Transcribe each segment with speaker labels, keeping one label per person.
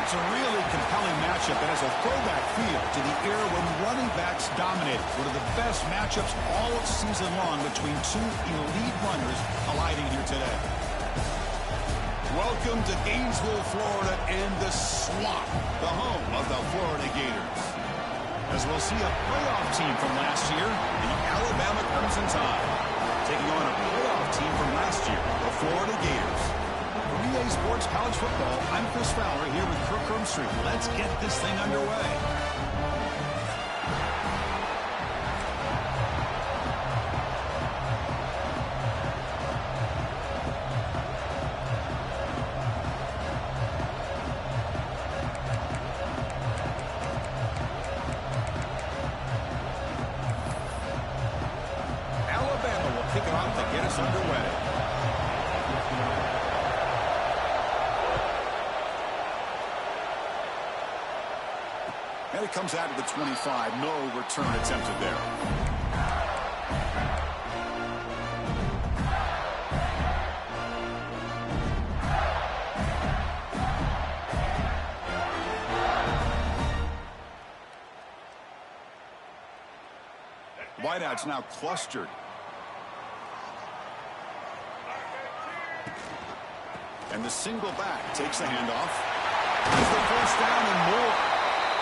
Speaker 1: It's a really compelling matchup that has a throwback feel to the era when running backs dominated. One of the best matchups all season long between two elite runners colliding here today. Welcome to Gainesville, Florida, and the Swamp, the home of the Florida Gators. As we'll see a playoff team from last year, the Alabama Crimson Tide, taking on a playoff team from last year, the Florida Gators. For EA Sports College Football, I'm Chris Fowler here with Kirk Hermstreet. Let's get this thing underway. And it comes out of the 25. No return attempted there. Wideouts now clustered. And the single back takes the handoff. Here's the first down and more.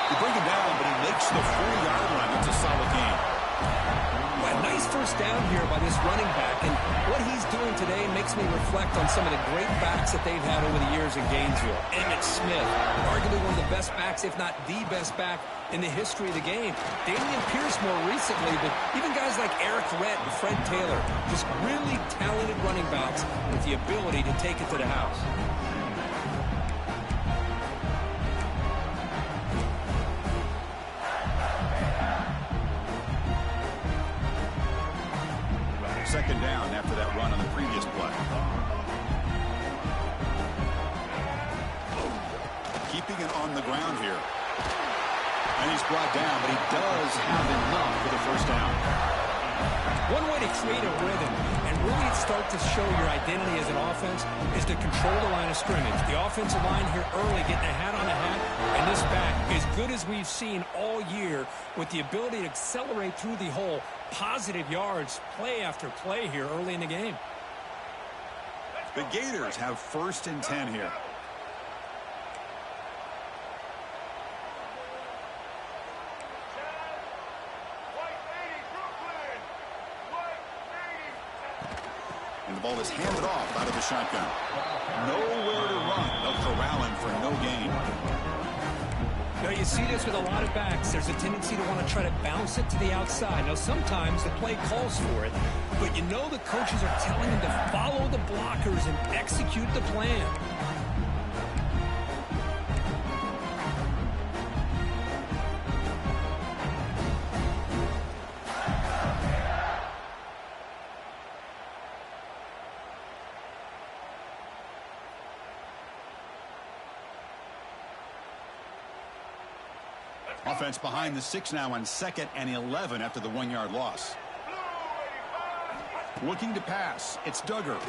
Speaker 1: You bring him down, but he makes the 4-yard line. It's a solid game.
Speaker 2: Well, a nice first down here by this running back, and what he's doing today makes me reflect on some of the great backs that they've had over the years in Gainesville. Emmitt Smith, arguably one of the best backs, if not the best back in the history of the game. Damian Pierce more recently, but even guys like Eric Rett and Fred Taylor, just really talented running backs with the ability to take it to the house.
Speaker 1: Second down after that run on the previous play. Keeping it on the ground here. And he's brought down, but he does have enough for the first down.
Speaker 2: One way to create a rhythm and really start to show your identity as an offense is to control the line of scrimmage. The offensive line here early getting a hat on a hat, and this back, as good as we've seen all year, with the ability to accelerate through the hole, positive yards, play after play here early in the game.
Speaker 1: The Gators have 1st and 10 here. And the ball is handed off out of the shotgun. Nowhere to run. They'll corral him for no gain.
Speaker 2: Now, you see this with a lot of backs. There's a tendency to want to try to bounce it to the outside. Now, sometimes the play calls for it, but you know the coaches are telling them to follow the blockers and execute the plan.
Speaker 1: Offense behind the 6 now on 2nd and 11 after the 1-yard loss. looking to pass. It's Duggar.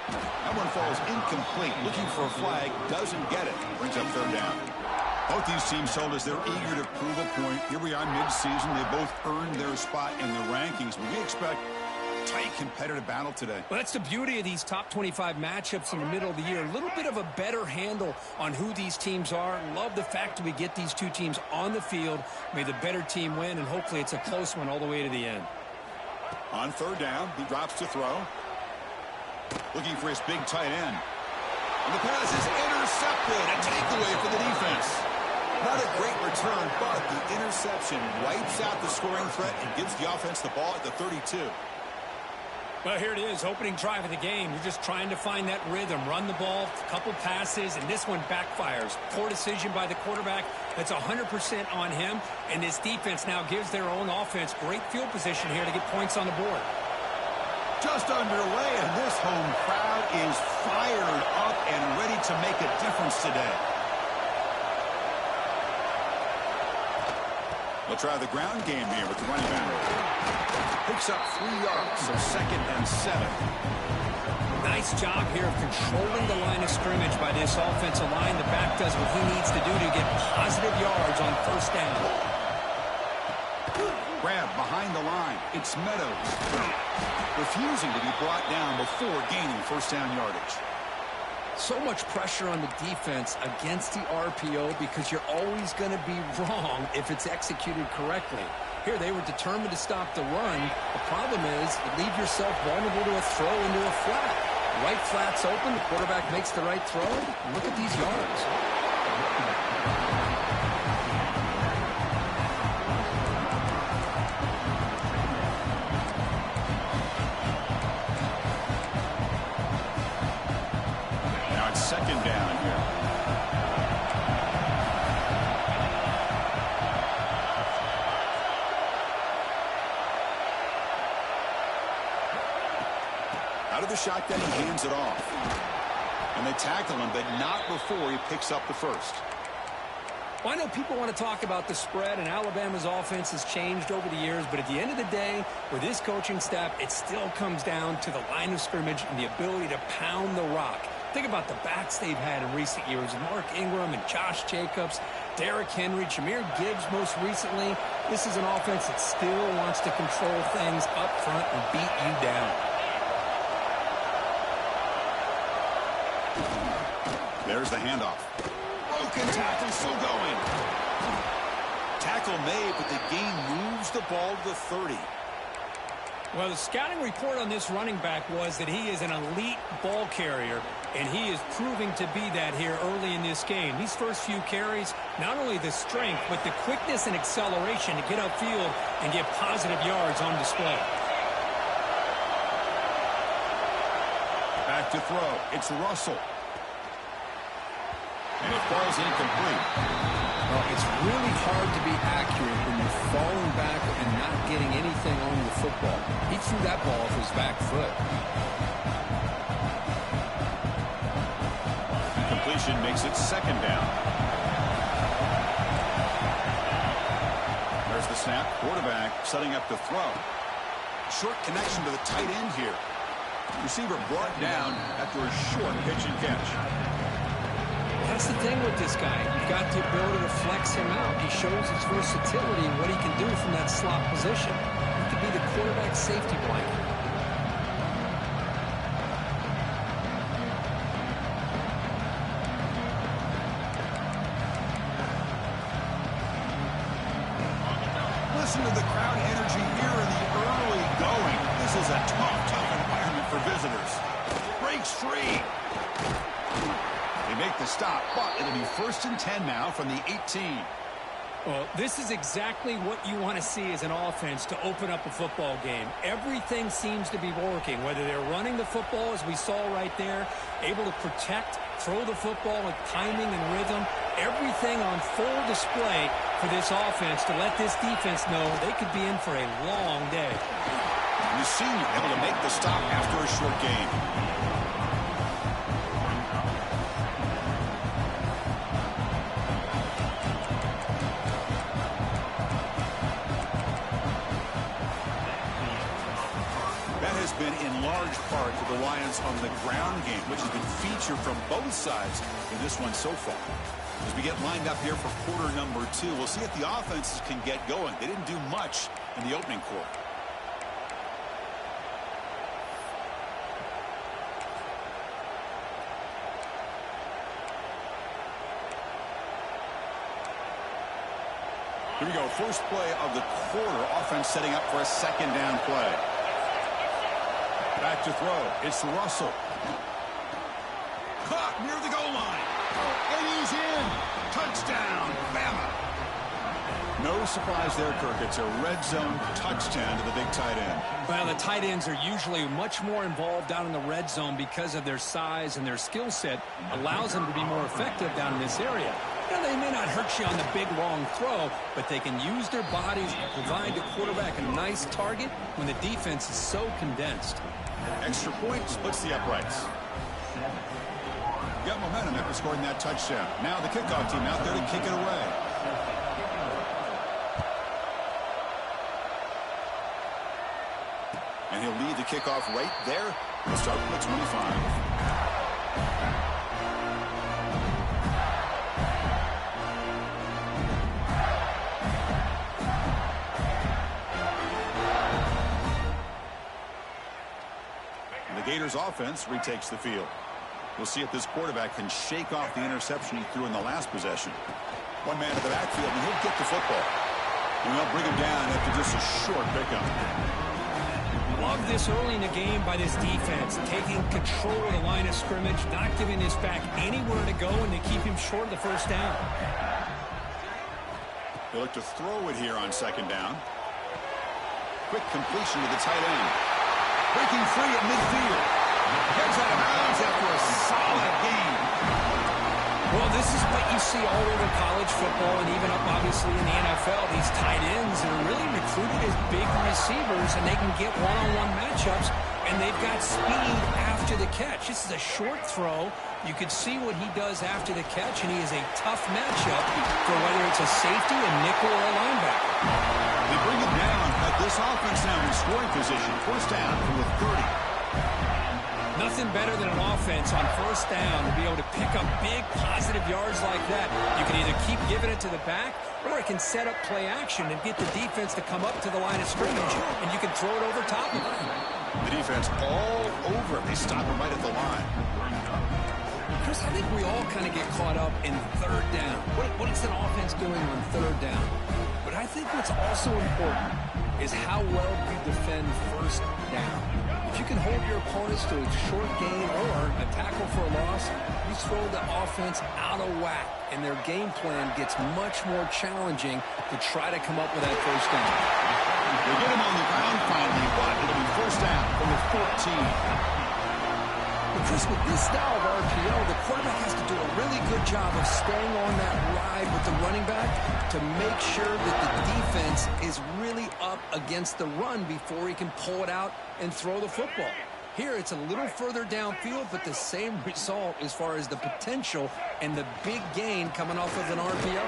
Speaker 1: That one falls incomplete. Looking for a flag. Doesn't get it. Brings up third down. Both these teams told us they're eager to prove a point. Here we are mid-season. They both earned their spot in the rankings. But we expect tight competitive battle today.
Speaker 2: Well, that's the beauty of these top 25 matchups in the middle of the year. A little bit of a better handle on who these teams are. Love the fact that we get these two teams on the field. May the better team win, and hopefully it's a close one all the way to the end.
Speaker 1: On third down, he drops to throw. Looking for his big tight end. And the pass is intercepted. A takeaway for the defense. Not a great return, but the interception wipes out the scoring threat and gives the offense the ball at the 32.
Speaker 2: Well, here it is, opening drive of the game. You're just trying to find that rhythm, run the ball, a couple passes, and this one backfires. Poor decision by the quarterback. That's 100% on him, and this defense now gives their own offense great field position here to get points on the board.
Speaker 1: Just underway, and this home crowd is fired up and ready to make a difference today. They'll try the ground game here with the running back. Picks up 3 yards, so 2nd and 7.
Speaker 2: Nice job here of controlling the line of scrimmage by this offensive line. The back does what he needs to do to get positive yards on first down.
Speaker 1: Grab behind the line. It's Meadows. Refusing to be brought down before gaining first down yardage.
Speaker 2: So much pressure on the defense against the RPO because you're always going to be wrong if it's executed correctly. Here they were determined to stop the run. The problem is you leave yourself vulnerable to a throw into a flat. Right flat's open. The quarterback makes the right throw. Look at these yards.
Speaker 1: Now it's 2nd down here. Out of the shotgun, he hands it off. And they tackle him, but not before he picks up the first.
Speaker 2: Well, I know people want to talk about the spread, and Alabama's offense has changed over the years, but at the end of the day, with this coaching staff, it still comes down to the line of scrimmage and the ability to pound the rock. Think about the backs they've had in recent years. Mark Ingram and Josh Jacobs, Derrick Henry, Jahmyr Gibbs most recently. This is an offense that still wants to control things up front and beat you down.
Speaker 1: There's the handoff. Broken tackle, still going. Tackle made, but the gain moves the ball to the 30.
Speaker 2: Well, the scouting report on this running back was that he is an elite ball carrier, and he is proving to be that here early in this game. These first few carries, not only the strength, but the quickness and acceleration to get upfield and get positive yards on display.
Speaker 1: Back to throw. It's Russell. And it falls incomplete.
Speaker 2: Well, it's really hard to be accurate when you're falling back and not getting anything on the football. He threw that ball off his back foot.
Speaker 1: Completion makes it 2nd down. There's the snap. Quarterback setting up the throw. Short connection to the tight end here. Receiver brought down after a short pitch and catch.
Speaker 2: That's the thing with this guy. You've got the ability to flex him out. He shows his versatility and what he can do from that slot position. He could be the quarterback's safety blanket.
Speaker 1: Listen to the crowd energy here in the early going. This is a tough environment for visitors. Breaks free. They make the stop, but it'll be 1st and 10 now from the 18.
Speaker 2: Well, this is exactly what you want to see as an offense to open up a football game. Everything seems to be working, whether they're running the football, as we saw right there, able to protect, throw the football with timing and rhythm. Everything on full display for this offense to let this defense know they could be in for a long day.
Speaker 1: The senior able to make the stop after a short game. been in large part to the reliance on the ground game, which has been featured from both sides in this one so far. As we get lined up here for quarter number 2, we'll see if the offenses can get going. They didn't do much in the opening quarter. Here we go. First play of the quarter. Offense setting up for a second down play. Back to throw. It's Russell. Caught near the goal line. And he's in. Touchdown, Bama. No surprise there, Kirk. It's a red zone touchdown to the big tight end.
Speaker 2: Well, the tight ends are usually much more involved down in the red zone because of their size and their skill set. Allows them to be more effective down in this area. Now, they may not hurt you on the big, long throw, but they can use their bodies to provide the quarterback a nice target when the defense is so condensed.
Speaker 1: Extra point splits the uprights. Got momentum after scoring that touchdown. Now the kickoff team out there to kick it away. And he'll lead the kickoff right there. He'll start from the 25. Gators offense retakes the field. We'll see if this quarterback can shake off the interception he threw in the last possession. One man to the backfield, and he'll get the football. And they'll bring him down after just a short pickup.
Speaker 2: Love this early in the game by this defense, taking control of the line of scrimmage, not giving his back anywhere to go, and they keep him short of the first down.
Speaker 1: They look to throw it here on second down. Quick completion to the tight end. Breaking free at midfield. Heads out of bounds after a solid game.
Speaker 2: Well, this is what you see all over college football and even up, obviously, in the NFL. These tight ends are really recruited as big receivers, and they can get one-on-one matchups, and they've got speed after the catch. This is a short throw. You could see what he does after the catch, and he is a tough matchup for whether it's a safety, a nickel, or a linebacker.
Speaker 1: They bring it down, but this offense now in scoring position. First down from the 30.
Speaker 2: Nothing better than an offense on first down to be able to pick up big positive yards like that. You can either keep giving it to the back, or it can set up play action and get the defense to come up to the line of scrimmage, and you can throw it over top of it.
Speaker 1: The defense all over it. They stop him right at the line.
Speaker 2: Chris, I think we all kind of get caught up in third down. What is an offense doing on third down? But I think what's also important is how well you defend first down. If you can hold your opponents to a short gain or a tackle for a loss, you throw the offense out of whack, and their game plan gets much more challenging to try to come up with that first down.
Speaker 1: They get him on the ground finally, but it'll be first down from the 14.
Speaker 2: But Chris, with this style of RPO, the quarterback has to do a really good job of staying on that ride with the running back to make sure that the defense is really up against the run before he can pull it out and throw the football. Here, it's a little further downfield, but the same result as far as the potential and the big gain coming off of an RPO.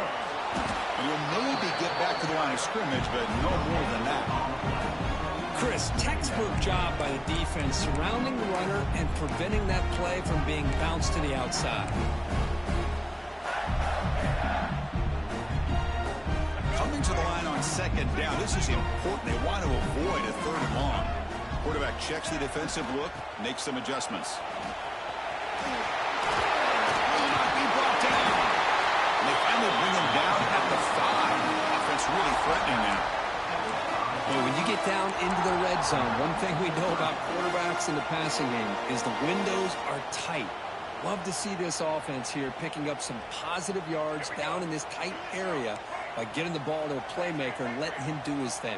Speaker 1: You'll maybe get back to the line of scrimmage, but no more than that.
Speaker 2: Chris, textbook job by the defense surrounding the runner and preventing that play from being bounced to the outside.
Speaker 1: Coming to the line on second down. This is important. They want to avoid a third and long. Quarterback checks the defensive look, makes some adjustments. Will not be brought down. And they finally bring him down at the 5. Offense really threatening now.
Speaker 2: Well, when you get down into the red zone, one thing we know about quarterbacks in the passing game is the windows are tight. Love to see this offense here picking up some positive yards down in this tight area by getting the ball to a playmaker and letting him do his thing.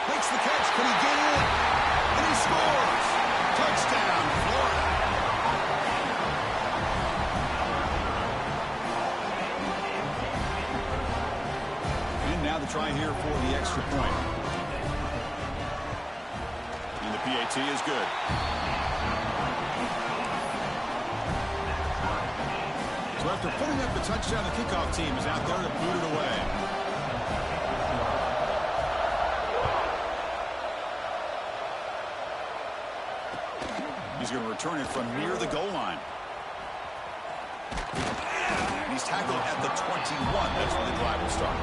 Speaker 1: Makes the catch. Can he get in? And he scores. Touchdown, Florida. And now the try here for the extra point. And the PAT is good. So after putting up the touchdown, the kickoff team is out there to boot it away. He's going to return it from near the goal line. And he's tackled at the 21. That's where the drive will start.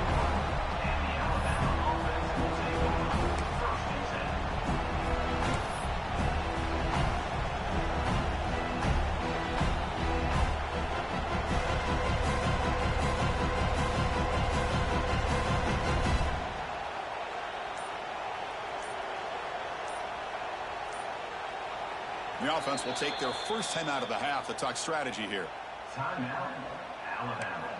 Speaker 1: The offense will take their first time out of the half to talk strategy here.
Speaker 3: Timeout, Alabama.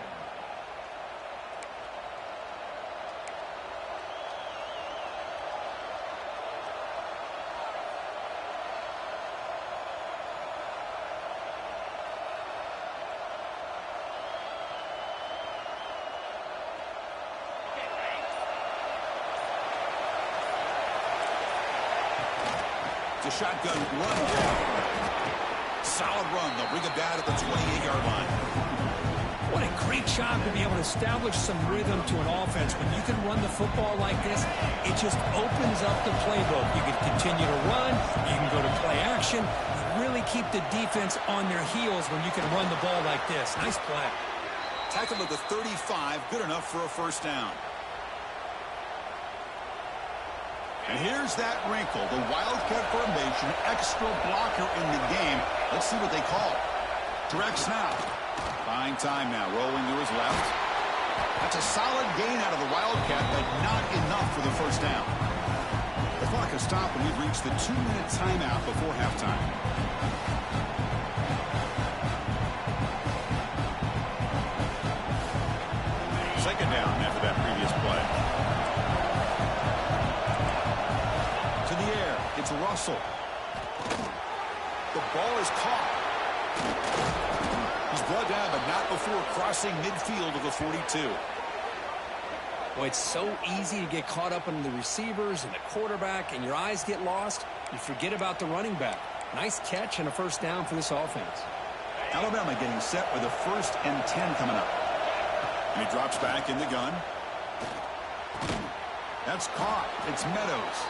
Speaker 1: The shotgun run. Solid run. They'll bring it down at the 28-yard line.
Speaker 2: What a great job to be able to establish some rhythm to an offense. When you can run the football like this, it just opens up the playbook. You can continue to run. You can go to play action. You really keep the defense on their heels when you can run the ball like this. Nice play.
Speaker 1: Tackled at the 35. Good enough for a first down. And here's that wrinkle, the Wildcat formation, extra blocker in the game. Let's see what they call. Direct snap. Buying time now, rolling to his left. That's a solid gain out of the Wildcat, but not enough for the first down. The clock has stopped, and we've reached the 2-minute timeout before halftime. Second down after that previous play. It's Russell. The ball is caught. He's brought down, but not before crossing midfield of the 42.
Speaker 2: Well, it's so easy to get caught up in the receivers and the quarterback, and your eyes get lost. You forget about the running back. Nice catch and a first down for this offense.
Speaker 1: Alabama getting set with a 1st and 10 coming up. And he drops back in the gun. That's caught. It's Meadows.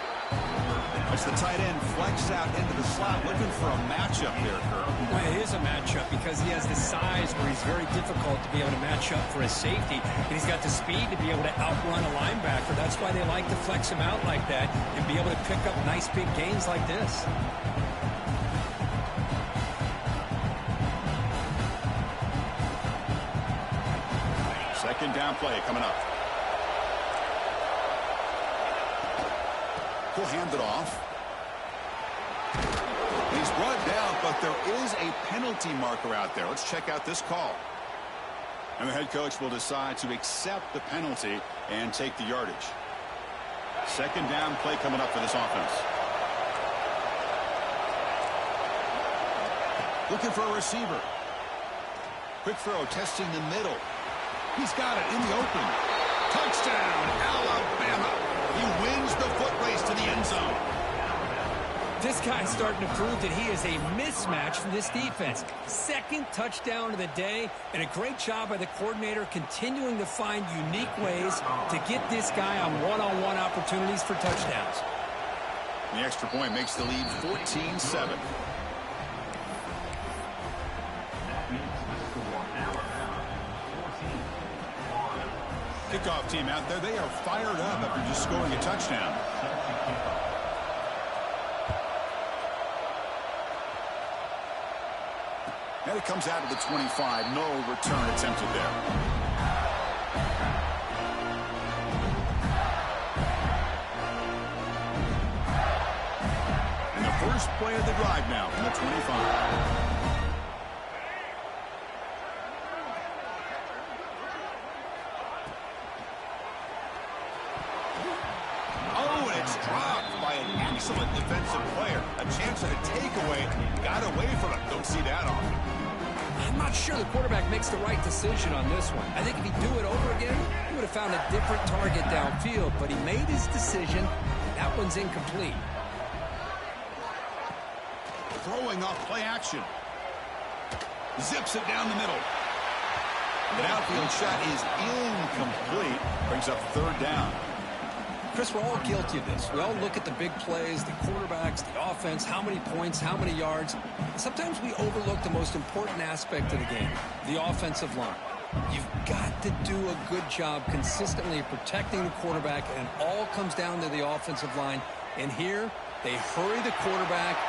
Speaker 1: As the tight end flex out into the slot, looking for a matchup there, Kirk.
Speaker 2: Well, it is a matchup because he has the size where he's very difficult to be able to match up for his safety. And he's got the speed to be able to outrun a linebacker. That's why they like to flex him out like that and be able to pick up nice big gains like this.
Speaker 1: Second down play coming up. He'll hand it off. He's brought down, but there is a penalty marker out there. Let's check out this call. And the head coach will decide to accept the penalty and take the yardage. Second down play coming up for this offense. Looking for a receiver. Quick throw, testing the middle. He's got it in the open. Touchdown, Alabama. He wins the foot race to the end zone.
Speaker 2: This guy's starting to prove that he is a mismatch for this defense. Second touchdown of the day, and a great job by the coordinator continuing to find unique ways to get this guy on one-on-one opportunities for touchdowns.
Speaker 1: The extra point makes the lead 14-7. Kickoff team out there, they are fired up after just scoring a touchdown. And it comes out of the 25. No return attempted there. And the first play of the drive now from the 25. Excellent defensive player. A chance at a takeaway. Got away from it. Don't see that often.
Speaker 2: I'm not sure the quarterback makes the right decision on this one. I think if he'd do it over again, he would have found a different target downfield, but he made his decision. That one's incomplete.
Speaker 1: Throwing off play action. Zips it down the middle. The downfield shot is incomplete. Brings up third down.
Speaker 2: Chris, we're all guilty of this. We all look at the big plays, the quarterbacks, the offense, how many points, how many yards. And sometimes we overlook the most important aspect of the game, the offensive line. You've got to do a good job consistently protecting the quarterback, and it all comes down to the offensive line. And here, they hurry the quarterback.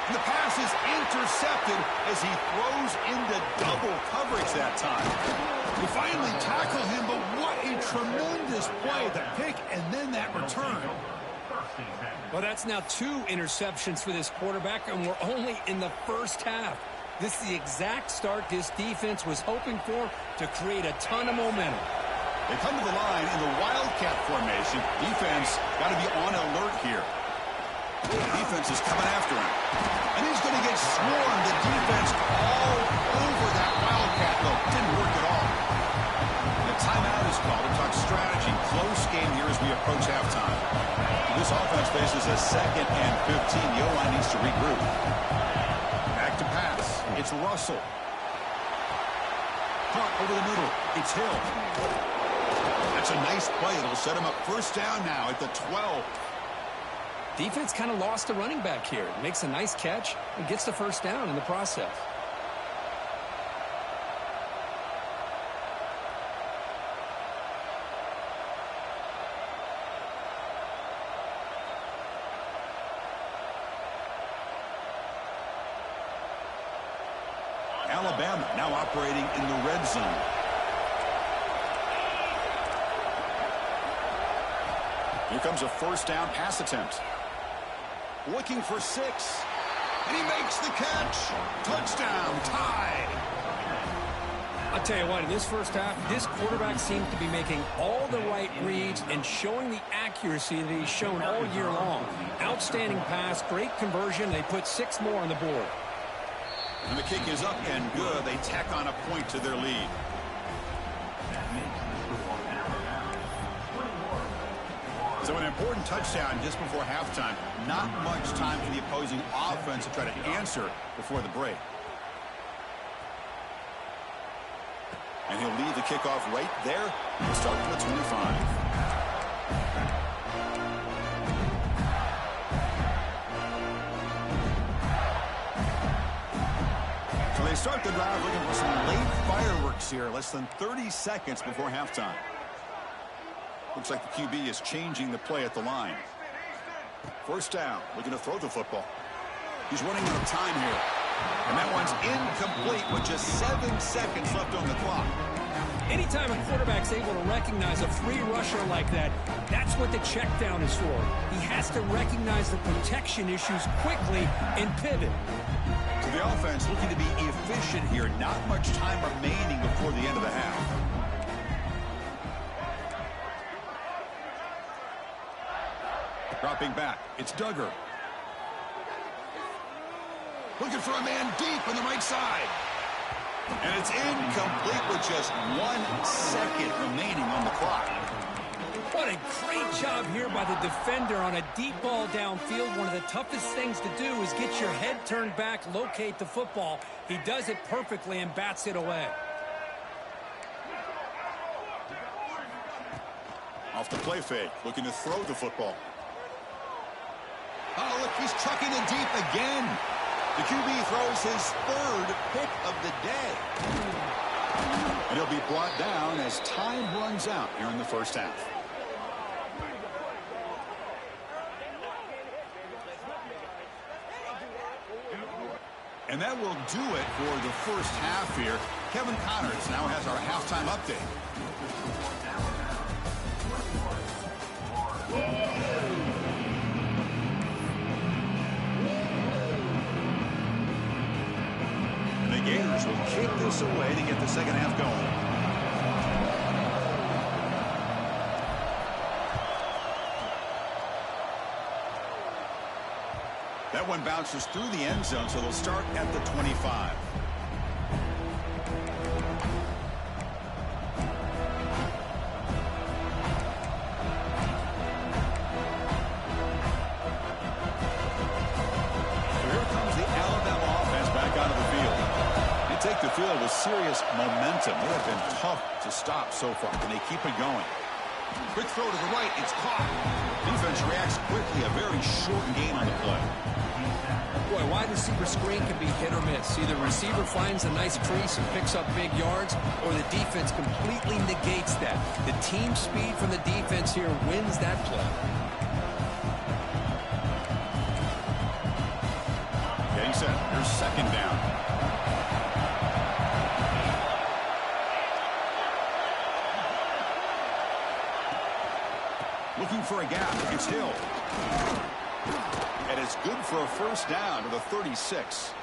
Speaker 1: And the pass is intercepted as he throws into double coverage that time. We finally tackle him, but what a tremendous play. The pick and then that return.
Speaker 2: Well, that's now 2 interceptions for this quarterback, and we're only in the first half. This is the exact start this defense was hoping for to create a ton of momentum.
Speaker 1: They come to the line in the Wildcat formation. Defense got to be on alert here. The defense is coming after him. And he's going to get swarmed. The defense all over that Wildcat look. Didn't work at all. The timeout is called to talk strategy. Close game here as we approach halftime. This offense faces a 2nd and 15. The O-line needs to regroup. Back to pass. It's Russell. Hunt over the middle. It's Hill. That's a nice play. It'll set him up first down now at the 12.
Speaker 2: Defense kind of lost a running back here. Makes a nice catch and gets the first down in the process.
Speaker 1: Alabama now operating in the red zone. Here comes a first down pass attempt. Looking for 6. And he makes the catch. Touchdown, tie.
Speaker 2: I'll tell you what, in this first half, this quarterback seems to be making all the right reads and showing the accuracy that he's shown all year long. Outstanding pass, great conversion. They put 6 more on the board.
Speaker 1: And the kick is up and good. They tack on a point to their lead. So an important touchdown just before halftime. Not much time for the opposing offense to try to answer before the break. And he'll leave the kickoff right there. He'll start from the 25. So they start the drive looking for some late fireworks here. Less than 30 seconds before halftime. Looks like the QB is changing the play at the line. First down, looking to throw the football. He's running out of time here. And that one's incomplete with just 7 seconds left on the clock.
Speaker 2: Anytime a quarterback's able to recognize a free rusher like that, that's what the check down is for. He has to recognize the protection issues quickly and pivot.
Speaker 1: So the offense looking to be efficient here. Not much time remaining before the end of the half. Dropping back, it's Duggar. Looking for a man deep on the right side. And it's incomplete with just 1 second remaining on the clock.
Speaker 2: What a great job here by the defender on a deep ball downfield. One of the toughest things to do is get your head turned back, locate the football. He does it perfectly and bats it away.
Speaker 1: Off the play fake, looking to throw the football. Oh, look, he's chucking it deep again. The QB throws his 3rd pick of the day. And he'll be brought down as time runs out here in the first half. And that will do it for the first half here. Kevin Connors now has our halftime update. The Gators will kick this away to get the second half going. That one bounces through the end zone, so they'll start at the 25. Take the field with serious momentum. They have been tough to stop so far. Can they keep it going? Quick throw to the right. It's caught. Defense reacts quickly. A very short gain on the play.
Speaker 2: Boy, wide receiver screen can be hit or miss. Either receiver finds a nice crease and picks up big yards, or the defense completely negates that. The team speed from the defense here wins that play.
Speaker 1: Getting set. Here's second down. Looking for a gap. It's Hill. And it's good for a first down to the 36.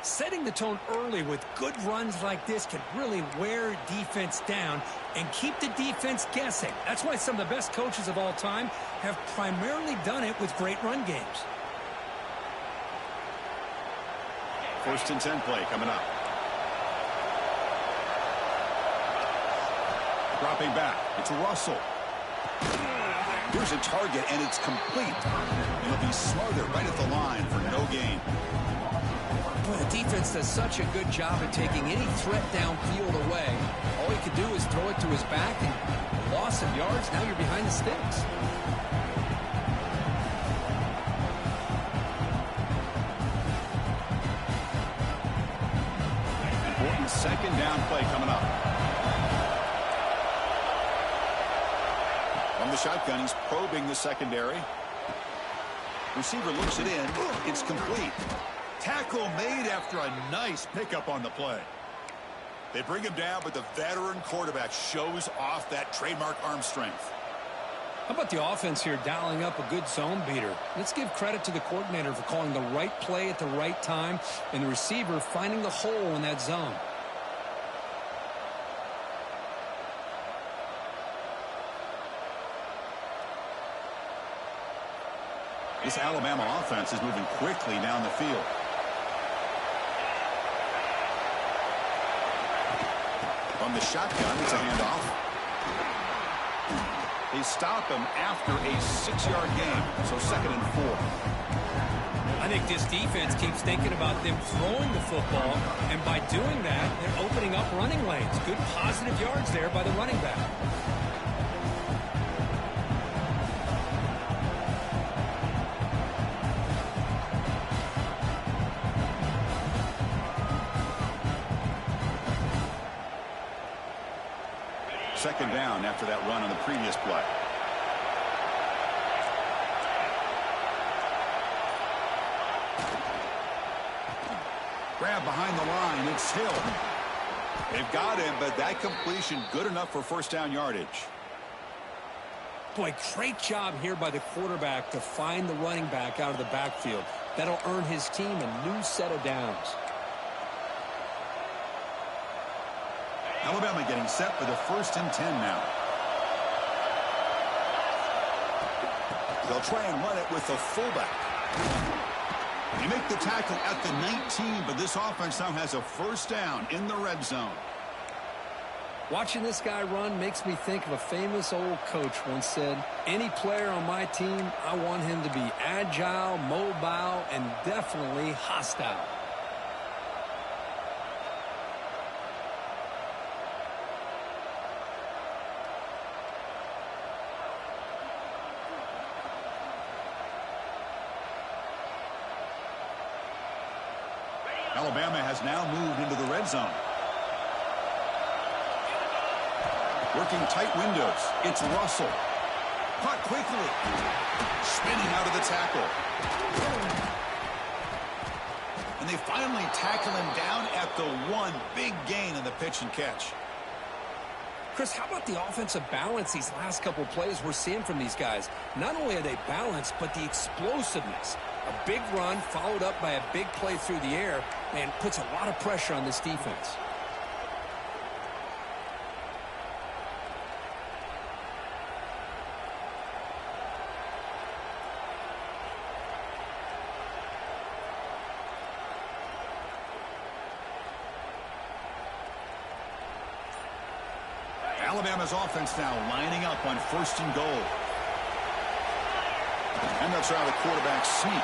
Speaker 2: Setting the tone early with good runs like this can really wear defense down and keep the defense guessing. That's why some of the best coaches of all time have primarily done it with great run games.
Speaker 1: First and 10 play coming up. Dropping back. It's Russell. Here's a target, and it's complete. It'll be smothered right at the line for no gain.
Speaker 2: Boy, the defense does such a good job at taking any threat downfield away. All he could do is throw it to his back, and loss of yards, now you're behind the sticks.
Speaker 1: Important second down play coming up. From the shotgun, he's probing the secondary. Receiver looks it in. It's complete. Tackle made after a nice pickup on the play. They bring him down, but the veteran quarterback shows off that trademark arm strength.
Speaker 2: How about the offense here dialing up a good zone beater? Let's give credit to the coordinator for calling the right play at the right time and the receiver finding the hole in that zone.
Speaker 1: This Alabama offense is moving quickly down the field. From the shotgun, it's a handoff. They stop him after a 6-yard gain, so 2nd and 4.
Speaker 2: I think this defense keeps thinking about them throwing the football, and by doing that, they're opening up running lanes. Good positive yards there by the running back.
Speaker 1: Second down after that run on the previous play. Grab behind the line. It's Hill. They've got him, but that completion good enough for first down yardage.
Speaker 2: Boy, great job here by the quarterback to find the running back out of the backfield. That'll earn his team a new set of downs.
Speaker 1: Alabama getting set for the 1st and 10 now. They'll try and run it with the fullback. They make the tackle at the 19, but this offense now has a first down in the red zone.
Speaker 2: Watching this guy run makes me think of a famous old coach once said, any player on my team, I want him to be agile, mobile, and definitely hostile.
Speaker 1: Alabama has now moved into the red zone. Working tight windows. It's Russell. Caught quickly. Spinning out of the tackle. And they finally tackle him down at the 1. Big gain in the pitch and catch.
Speaker 2: Chris, how about the offensive balance these last couple of plays we're seeing from these guys? Not only are they balanced, but the explosiveness. A big run followed up by a big play through the air, and puts a lot of pressure on this defense.
Speaker 1: Alabama's offense now lining up on 1st and goal. And that's how the quarterback sneak.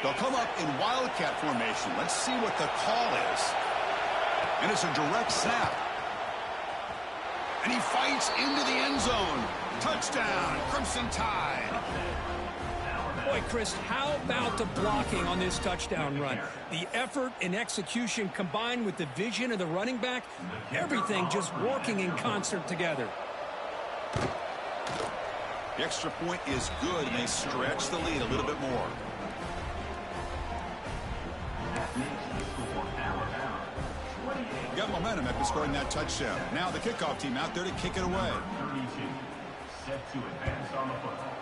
Speaker 1: They'll come up in wildcat formation. Let's see what the call is. And it's a direct snap. And he fights into the end zone. Touchdown, Crimson Tide.
Speaker 2: Boy, Chris, how about the blocking on this touchdown run? The effort and execution combined with the vision of the running back, everything just working in concert together.
Speaker 1: The extra point is good, and they stretch the lead a little bit more. Got momentum after scoring that touchdown. Now the kickoff team out there to kick it away.
Speaker 3: Set to advance on the football.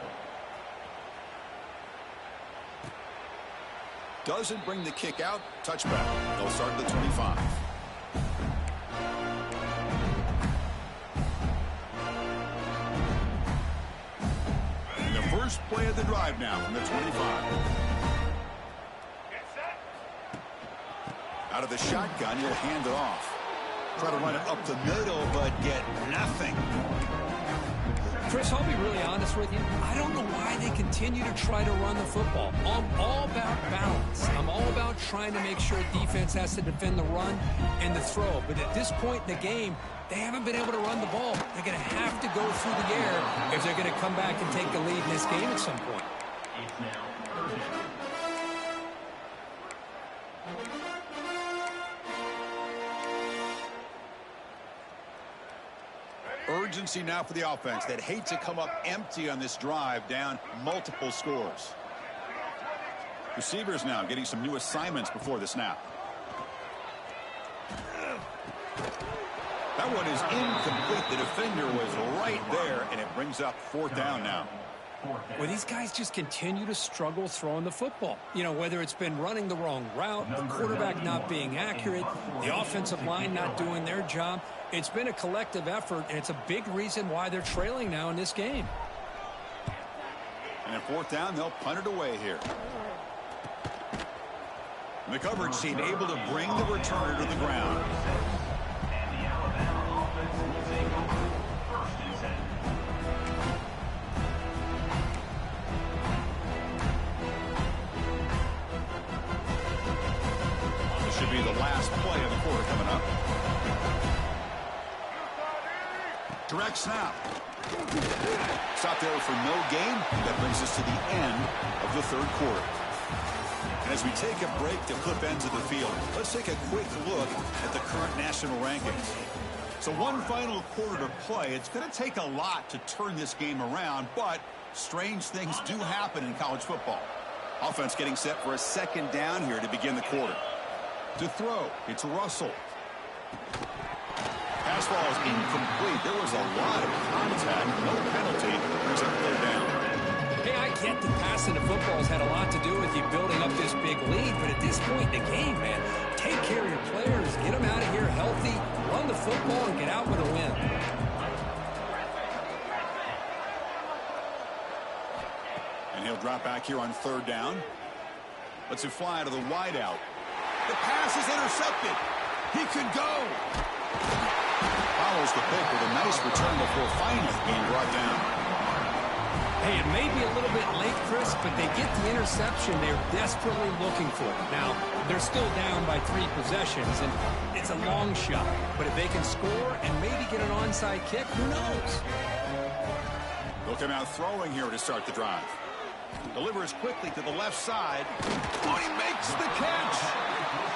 Speaker 1: Doesn't bring the kick out. Touchback. They'll start at the 25. And the first play of the drive now from the 25. Out of the shotgun, he'll hand it off. Try to run it up the middle, but get nothing.
Speaker 2: Chris, I'll be really honest with you. I don't know why they continue to try to run the football. I'm all about balance. I'm all about trying to make sure defense has to defend the run and the throw. But at this point in the game, they haven't been able to run the ball. They're going to have to go through the air if they're going to come back and take the lead in this game at some point.
Speaker 3: It's now third down.
Speaker 1: Urgency now for the offense. They'd hate to come up empty on this drive, down multiple scores. Receivers now getting some new assignments before the snap. That one is incomplete. The defender was right there, and it brings up fourth down now.
Speaker 2: Well, these guys just continue to struggle throwing the football. You know, whether it's been running the wrong route, the quarterback not being accurate, the offensive line not doing their job. It's been a collective effort, and it's a big reason why they're trailing now in this game.
Speaker 1: And at fourth down, they'll punt it away here. And the coverage team able to bring the returner to the ground.
Speaker 3: And the Alabama offense will take over first and 10.
Speaker 1: This should be the last play of the quarter coming up. Direct snap. Stop there for no gain. That brings us to the end of the third quarter. And as we take a break to flip ends of the field, let's take a quick look at the current national rankings. So one final quarter to play. It's going to take a lot to turn this game around, but strange things do happen in college football. Offense getting set for a second down here to begin the quarter. To throw, it's Russell. Pass ball is incomplete. There was a lot of contact. No penalty. Brings up third down.
Speaker 2: Hey, I get that passing the football has had a lot to do with you building up this big lead, but at this point in the game, man, take care of your players. Get them out of here healthy. Run the football and get out with a win.
Speaker 1: And he'll drop back here on third down. Lets it fly to the wideout. The pass is intercepted. He could go. Follows the pick with a nice return before finally being brought down.
Speaker 2: Hey, it may be a little bit late, Chris, but they get the interception they're desperately looking for. Now, they're still down by 3 possessions, and it's a long shot. But if they can score and maybe get an onside kick, who knows?
Speaker 1: They'll come out throwing here to start the drive. Delivers quickly to the left side. Oh, he makes the catch.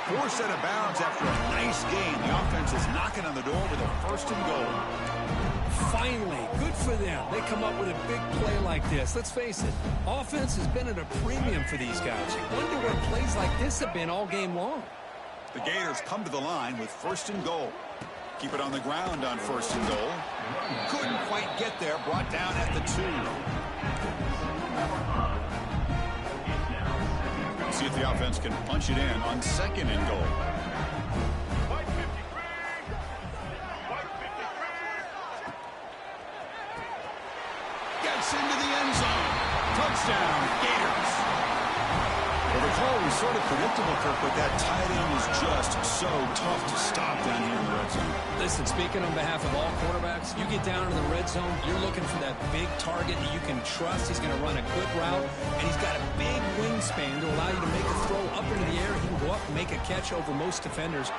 Speaker 1: Forced out of bounds after a nice game. The offense is knocking on the door with a first and goal.
Speaker 2: Finally, good for them. They come up with a big play like this. Let's face it, offense has been at a premium for these guys. You wonder where plays like this have been all game long.
Speaker 1: The Gators come to the line with first and goal. Keep it on the ground on first and goal. Couldn't quite get there. Brought down at the 2. See if the offense can punch it in on second and goal. Gets into the end zone. Touchdown, Gators. Well, the call was sort of predictable, Kirk, but that tight end was just so tough to stop down here in the red zone.
Speaker 2: Listen, speaking on behalf of all quarterbacks, you get down into the red zone, you're looking for that big target that you can trust. He's going to run a good route, and he's got a big wingspan to allow you to make a throw up into the air. He can go up and make a catch over most defenders.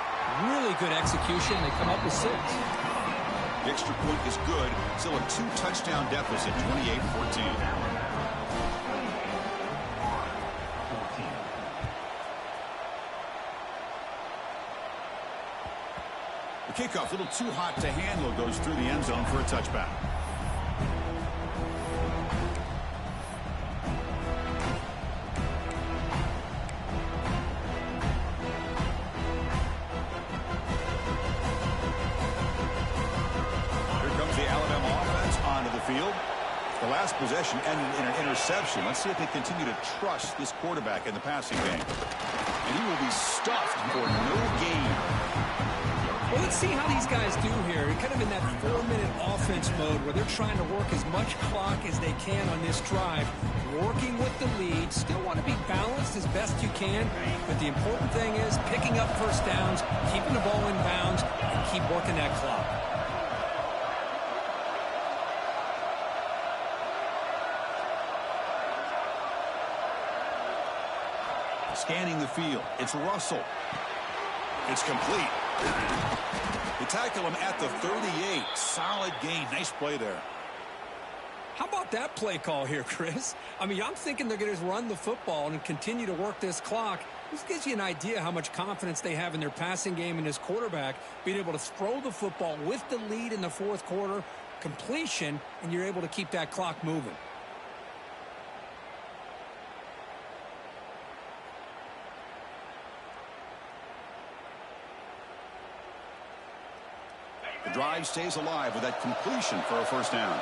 Speaker 2: Really good execution. They come up with 6.
Speaker 1: The extra point is good. Still a 2-touchdown deficit, 28-14. The kickoff, a little too hot to handle, goes through the end zone for a touchback. Here comes the Alabama offense onto the field. The last possession ended in an interception. Let's see if they continue to trust this quarterback in the passing game. And he will be stuffed for no gain.
Speaker 2: Well, let's see how these guys do here. They're kind of in that 4-minute offense mode where they're trying to work as much clock as they can on this drive, working with the lead. Still want to be balanced as best you can, but the important thing is picking up first downs, keeping the ball in bounds, and keep working that clock.
Speaker 1: Scanning the field. It's Russell. It's complete. They tackle him at the 38. Solid gain. Nice play there.
Speaker 2: How about that play call here, Chris? I mean, I'm thinking they're going to run the football and continue to work this clock. This gives you an idea how much confidence they have in their passing game and this quarterback being able to throw the football with the lead in the fourth quarter, completion, and you're able to keep that clock moving.
Speaker 1: The drive stays alive with that completion for a first down.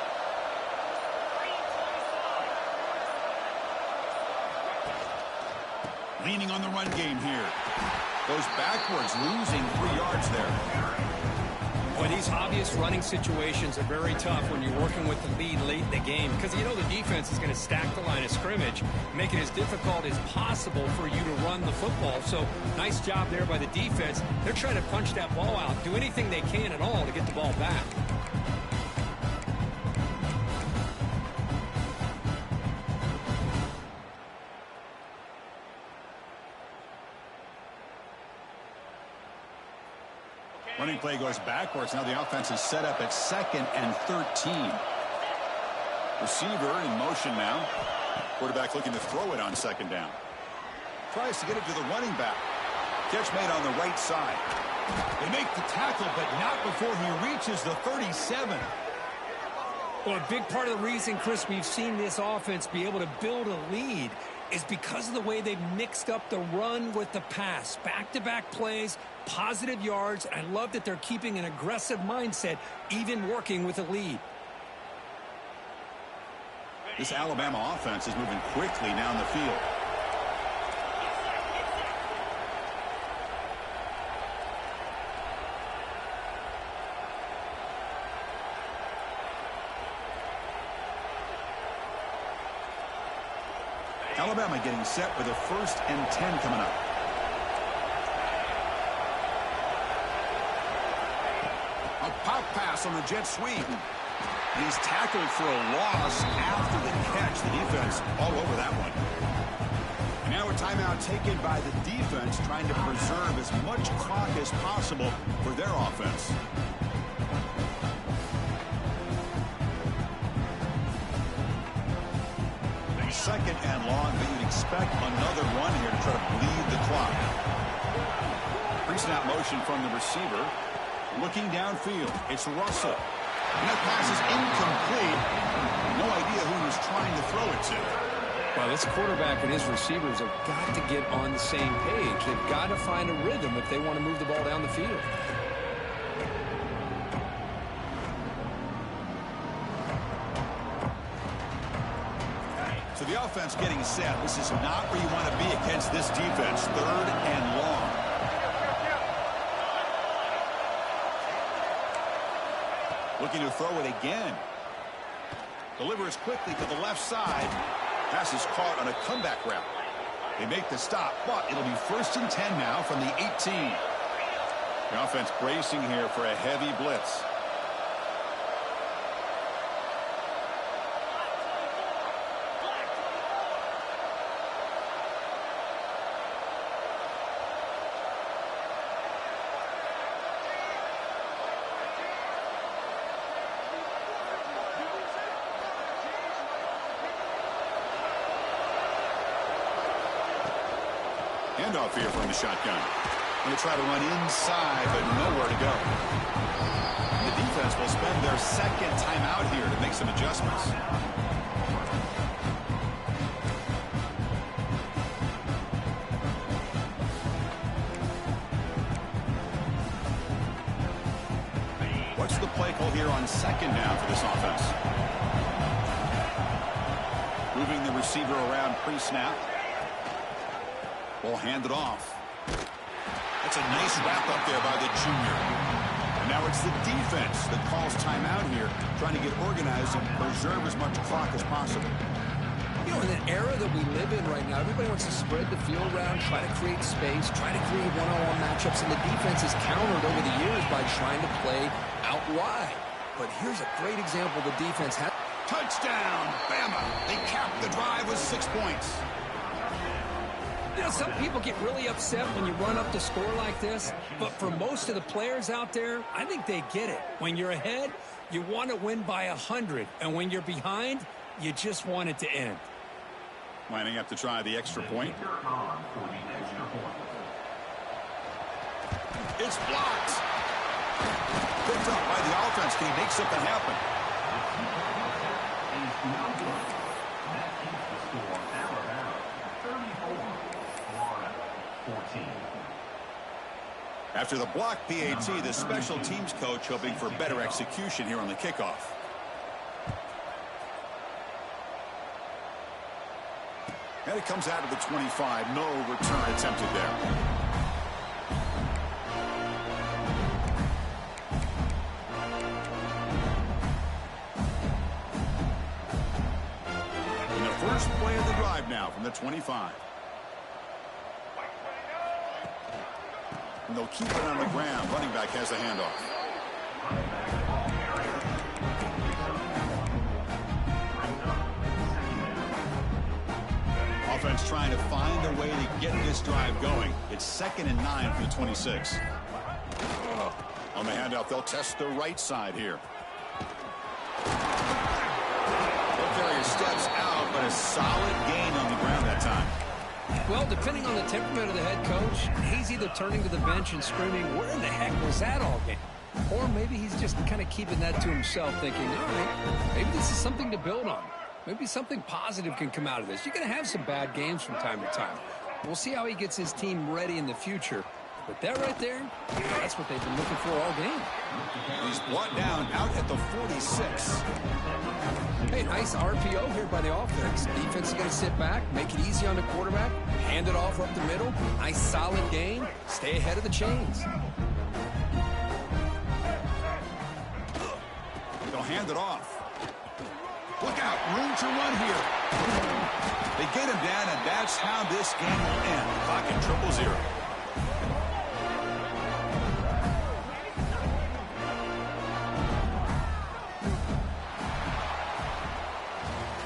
Speaker 1: Leaning on the run game here. Goes backwards, losing 3 yards there.
Speaker 2: Boy, these obvious running situations are very tough when you're working with the lead late in the game because you know the defense is going to stack the line of scrimmage, make it as difficult as possible for you to run the football. So nice job there by the defense. They're trying to punch that ball out, do anything they can at all to get the ball back.
Speaker 1: Running play goes backwards. Now the offense is set up at 2nd and 13. Receiver in motion now. Quarterback looking to throw it on 2nd down. Tries to get it to the running back. Catch made on the right side. They make the tackle, but not before he reaches the 37.
Speaker 2: Well, a big part of the reason, Chris, we've seen this offense be able to build a lead is because of the way they've mixed up the run with the pass. Back-to-back plays, positive yards. I love that they're keeping an aggressive mindset, even working with a lead.
Speaker 1: This Alabama offense is moving quickly down the field. Alabama getting set with a 1st and 10 coming up. A pop pass on the jet sweep. He's tackled for a loss after the catch. The defense all over that one. And now a timeout taken by the defense, trying to preserve as much clock as possible for their offense. Second and long, but you'd expect another one here to try to bleed the clock. Pre-snap motion from the receiver. Looking downfield, it's Russell. And that pass is incomplete. No idea who he was trying to throw it to.
Speaker 2: Well, this quarterback and his receivers have got to get on the same page. They've got to find a rhythm if they want to move the ball down the field.
Speaker 1: So the offense getting set. This is not where you want to be against this defense. 3rd and long. Looking to throw it again. Delivers quickly to the left side. Pass is caught on a comeback route. They make the stop, but it'll be 1st and 10 now from the 18. The offense bracing here for a heavy blitz. Handoff here from the shotgun. Going to try to run inside, but nowhere to go. The defense will spend their second timeout here to make some adjustments. What's the play call here on second down for this offense? Moving the receiver around pre-snap. Ball handed off. That's a nice wrap up there by the junior. And now it's the defense that calls timeout here, trying to get organized and preserve as much clock as possible.
Speaker 2: You know, in an era that we live in right now, everybody wants to spread the field around, try to create space, try to create one-on-one matchups, and the defense is countered over the years by trying to play out wide. But here's a great example the defense had.
Speaker 1: Touchdown, Bama. They capped the drive with 6 points.
Speaker 2: You know, some people get really upset when you run up the score like this, but for most of the players out there, I think they get it. When you're ahead, you want to win by 100, and when you're behind, you just want it to end.
Speaker 1: Lining up to try the extra point. It's blocked. Picked up by the offense. Can he make something happen? After the block PAT, the special teams coach hoping for better execution here on the kickoff. And it comes out of the 25. No return attempted there. And the first play of the drive now from the 25. And they'll keep it on the ground. Running back has the handoff. Offense trying to find a way to get this drive going. It's 2nd and 9 for the 26. On the handoff, they'll test the right side here. Ball carrier steps out, but a solid gain on the ground that time.
Speaker 2: Well, depending on the temperament of the head coach, he's either turning to the bench and screaming, where in the heck was that all game? Or maybe he's just kind of keeping that to himself, thinking, all right, maybe this is something to build on. Maybe something positive can come out of this. You're going to have some bad games from time to time. We'll see how he gets his team ready in the future. But that right there, that's what they've been looking for all game.
Speaker 1: He's brought down out at the 46.
Speaker 2: Hey, nice RPO here by the offense. Defense is going to sit back, make it easy on the quarterback, hand it off up the middle. Nice solid gain. Stay ahead of the chains.
Speaker 1: They'll hand it off. Look out, room to run here. They get him down, and that's how this game will end. Clock at 0-0.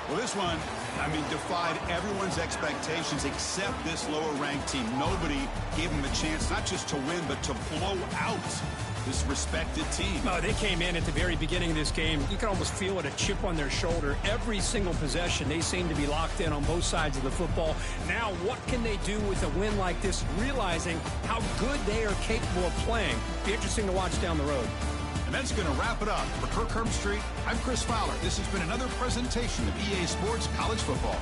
Speaker 1: Well, this one, I mean, defied everyone's expectations except this lower-ranked team. Nobody gave them a chance not just to win, but to blow out this respected team.
Speaker 4: Oh, they came in at the very beginning of this game. You can almost feel it, a chip on their shoulder. Every single possession, they seem to be locked in on both sides of the football. Now, what can they do with a win like this, realizing how good they are capable of playing? Be interesting to watch down the road.
Speaker 1: And that's going to wrap it up. For Kirk Herbstreit, I'm Chris Fowler. This has been another presentation of EA Sports College Football.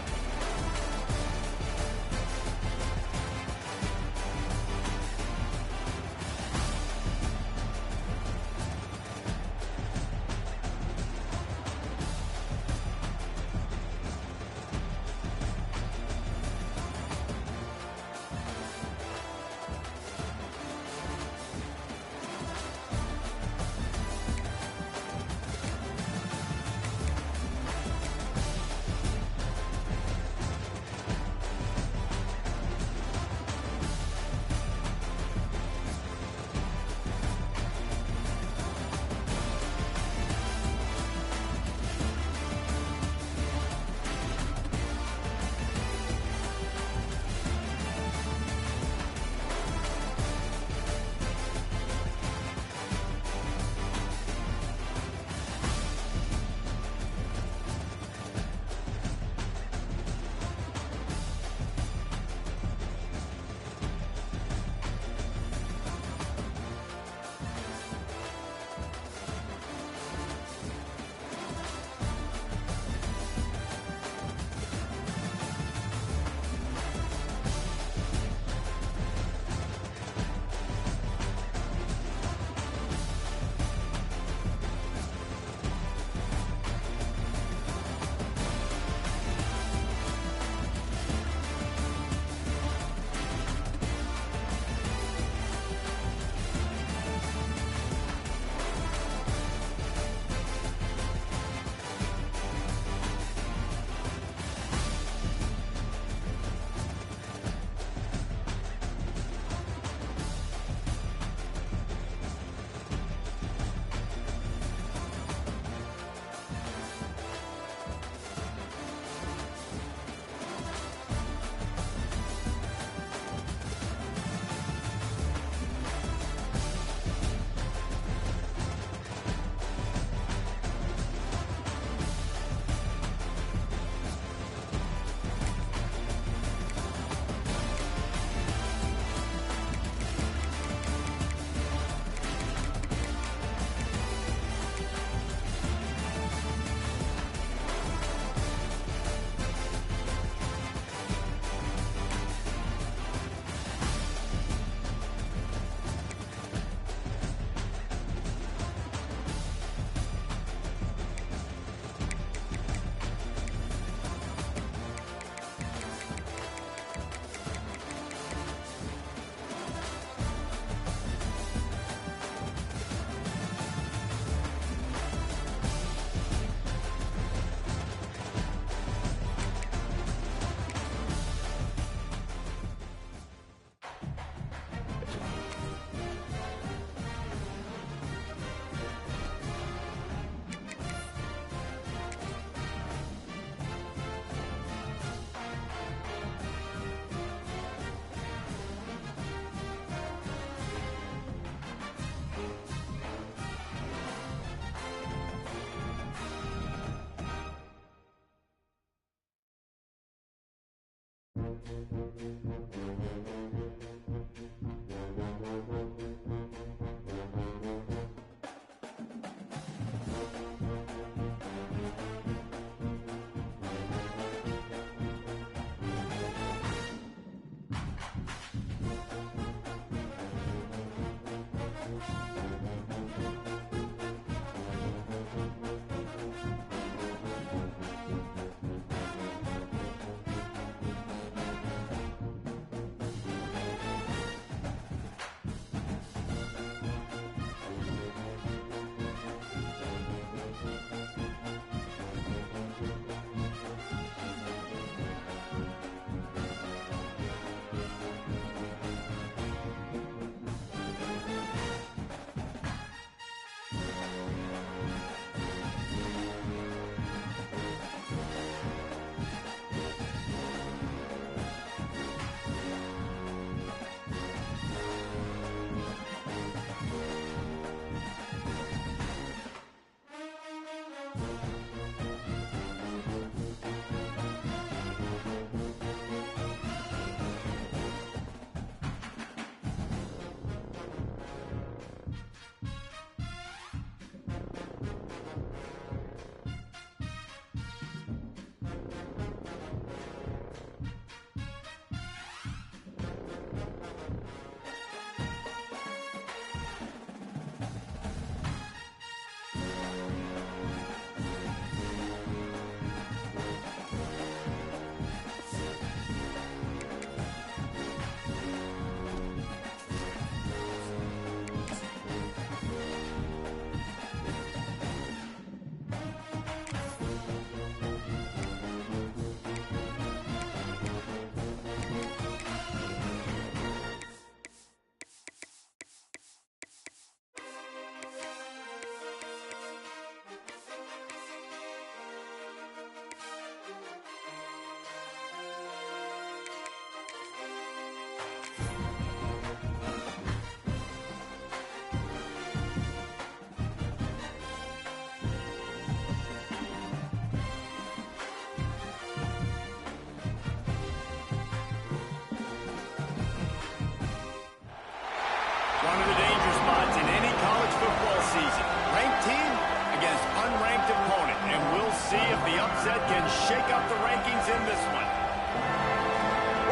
Speaker 5: One of the danger spots in any college football season. Ranked team against unranked opponent. And we'll see if the upset can shake up the rankings in this one.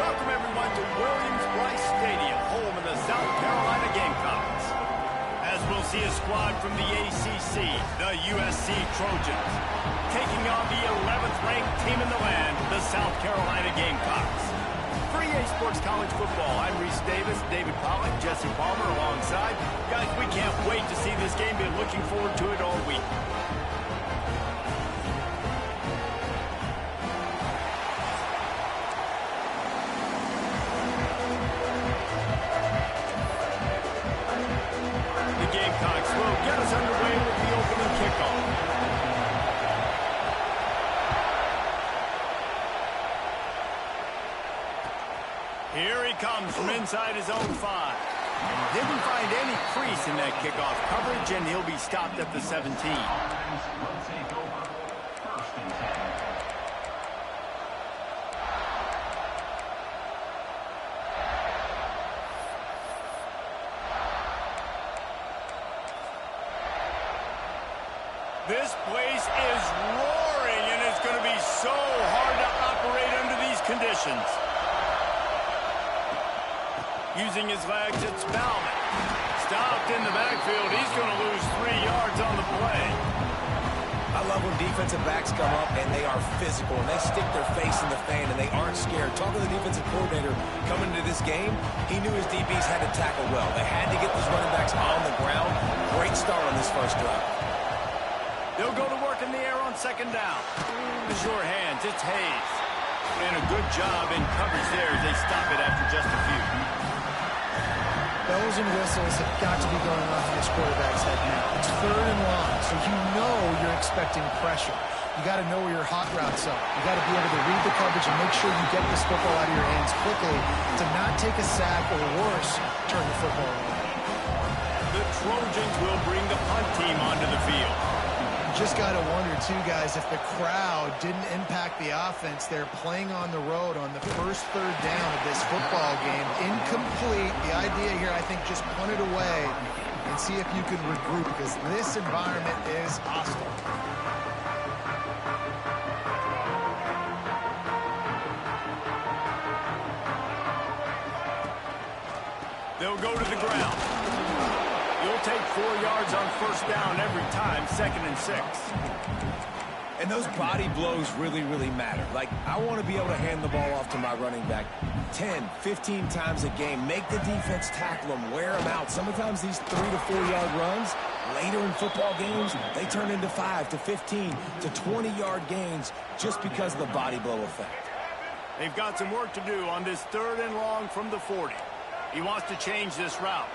Speaker 5: Welcome everyone to Williams-Brice Stadium, home of the South Carolina Gamecocks. As we'll see a squad from the ACC, the USC Trojans, taking on the 11th ranked team in the land, the South Carolina Gamecocks. For EA Sports College Football, I'm Reese Davis, David Pollack, Jesse Palmer alongside. Guys, we can't wait to see this game. Been looking forward to it all week. The Gamecocks will get us underway with the opening kickoff. Here he comes from inside his own 5. Didn't find any crease in that kickoff coverage, and he'll be stopped at the 17.
Speaker 3: Will take over 1st and 10.
Speaker 5: This place is roaring, and it's going to be so hard to operate under these conditions. Using his legs, it's Bauman. Stopped in the backfield. He's going to lose 3 yards on the play.
Speaker 6: I love when defensive backs come up and they are physical and they stick their face in the fan and they aren't scared. Talking to the defensive coordinator coming into this game, he knew his DBs had to tackle well. They had to get those running backs on the ground. Great start on this first drive.
Speaker 5: They'll go to work in the air on 2nd down. The sure hands, it's Hayes. And a good job in coverage there as they stop it after just a few.
Speaker 7: Bells and whistles have got to be going off in this quarterback's head now. It's 3rd and long, so you know you're expecting pressure. You got to know where your hot routes are. You got to be able to read the coverage and make sure you get this football out of your hands quickly to not take a sack or worse, turn the football away.
Speaker 5: The Trojans will bring the punt team onto the field.
Speaker 7: Just got to wonder, too, guys, if the crowd didn't impact the offense. They're playing on the road on the first third down of this football game. Incomplete. The idea here, I think, just punt it away and see if you can regroup, because this environment is hostile.
Speaker 5: They'll go to the ground. You'll take 4 yards on first down every time, 2nd and 6.
Speaker 6: And those body blows really, really matter. Like, I want to be able to hand the ball off to my running back 10, 15 times a game. Make the defense tackle them, wear them out. Sometimes these 3 to 4 yard runs, later in football games, they turn into 5 to 15 to 20 yard gains just because of the body blow effect.
Speaker 5: They've got some work to do on this 3rd and long from the 40. He wants to change this route.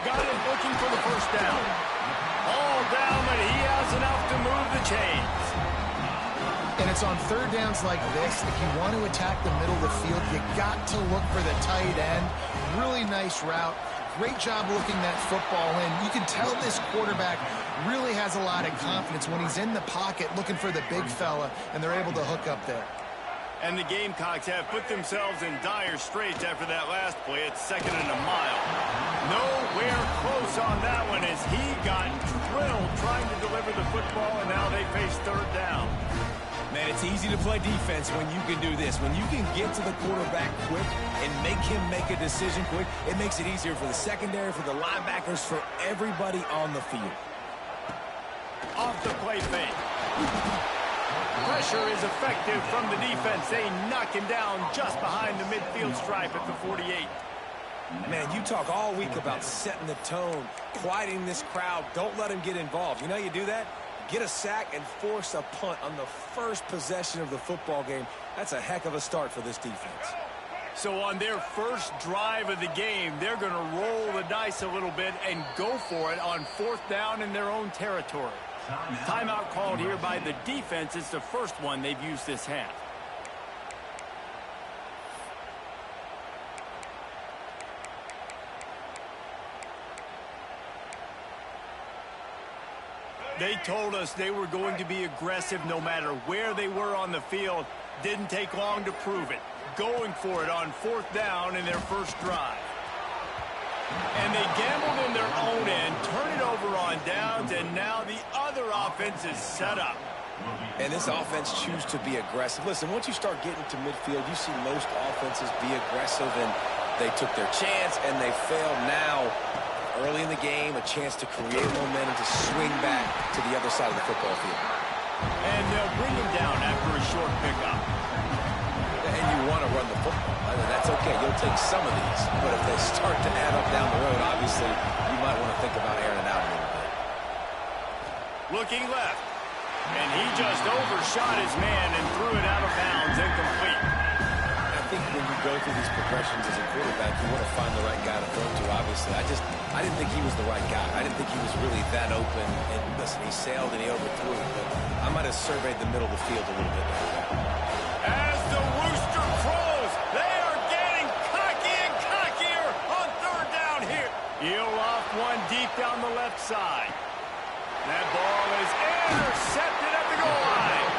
Speaker 5: Got it looking for the first down. All down, but he has enough to move the chains.
Speaker 7: And it's on third downs like this, if you want to attack the middle of the field, you got to look for the tight end. Really nice route. Great job looking that football in. You can tell this quarterback really has a lot of confidence when he's in the pocket looking for the big fella, and they're able to hook up there.
Speaker 5: And the Gamecocks have put themselves in dire straits after that last play. It's 2nd and a mile. Nowhere close on that one as he got drilled trying to deliver the football, and now they face 3rd down.
Speaker 6: Man, it's easy to play defense when you can do this. When you can get to the quarterback quick and make him make a decision quick, it makes it easier for the secondary, for the linebackers, for everybody on the field.
Speaker 5: Off the play fake. Pressure is effective from the defense. They knock him down just behind the midfield stripe at the 48.
Speaker 6: Man, you talk all week about setting the tone, quieting this crowd. Don't let him get involved. You know how you do that? Get a sack and force a punt on the first possession of the football game. That's a heck of a start for this defense.
Speaker 5: So on their first drive of the game, they're going to roll the dice a little bit and go for it on 4th down in their own territory. Timeout called here by the defense. It's the first one they've used this half. They told us they were going to be aggressive no matter where they were on the field. Didn't take long to prove it. Going for it on 4th down in their first drive. And they gambled in their own end, turn it over on downs, and now the other offense is set up.
Speaker 6: And this offense chooses to be aggressive. Listen, once you start getting to midfield, you see most offenses be aggressive, and they took their chance, and they failed. Now, early in the game, a chance to create momentum to swing back to the other side of the football field.
Speaker 5: And they'll bring him down after a short pickup.
Speaker 6: And you want to run the football. I mean, that's okay. You'll take some of these. But if they start to add up down the road, obviously, you might want to think about airing it out a little bit.
Speaker 5: Looking left. And he just overshot his man and threw it out of bounds, incomplete.
Speaker 6: I think when you go through these progressions as a quarterback, you want to find the right guy to throw to, obviously. I didn't think he was the right guy. I didn't think he was really that open. And listen, he sailed and he overthrew it. But I might have surveyed the middle of the field a little bit better.
Speaker 5: As the rooster crows, they are getting cocky and cockier on 3rd down here. He'll off one deep down the left side. That ball is intercepted at the goal line.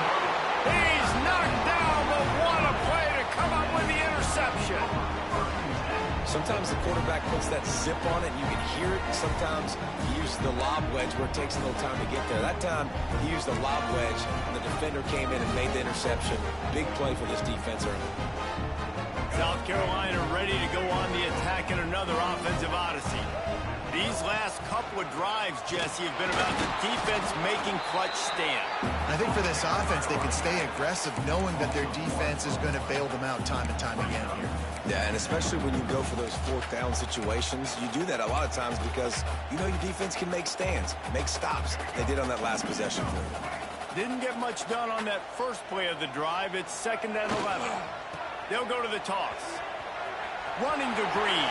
Speaker 5: He's knocked down, but what a play to come up with the interception.
Speaker 6: Sometimes the quarterback puts that zip on it, and you can hear it. And sometimes he uses the lob wedge where it takes a little time to get there. That time, he used the lob wedge, and the defender came in and made the interception. Big play for this defense early.
Speaker 5: South Carolina ready to go on the attack in another offensive odyssey. These last couple of drives, Jesse, have been about the defense making clutch stand.
Speaker 7: I think for this offense, they can stay aggressive knowing that their defense is going to bail them out time and time again here.
Speaker 6: Yeah, and especially when you go for those 4th down situations, you do that a lot of times because you know your defense can make stands, make stops. They did on that last possession for you.
Speaker 5: Didn't get much done on that first play of the drive. It's 2nd and 11. They'll go to the toss. Running to Green.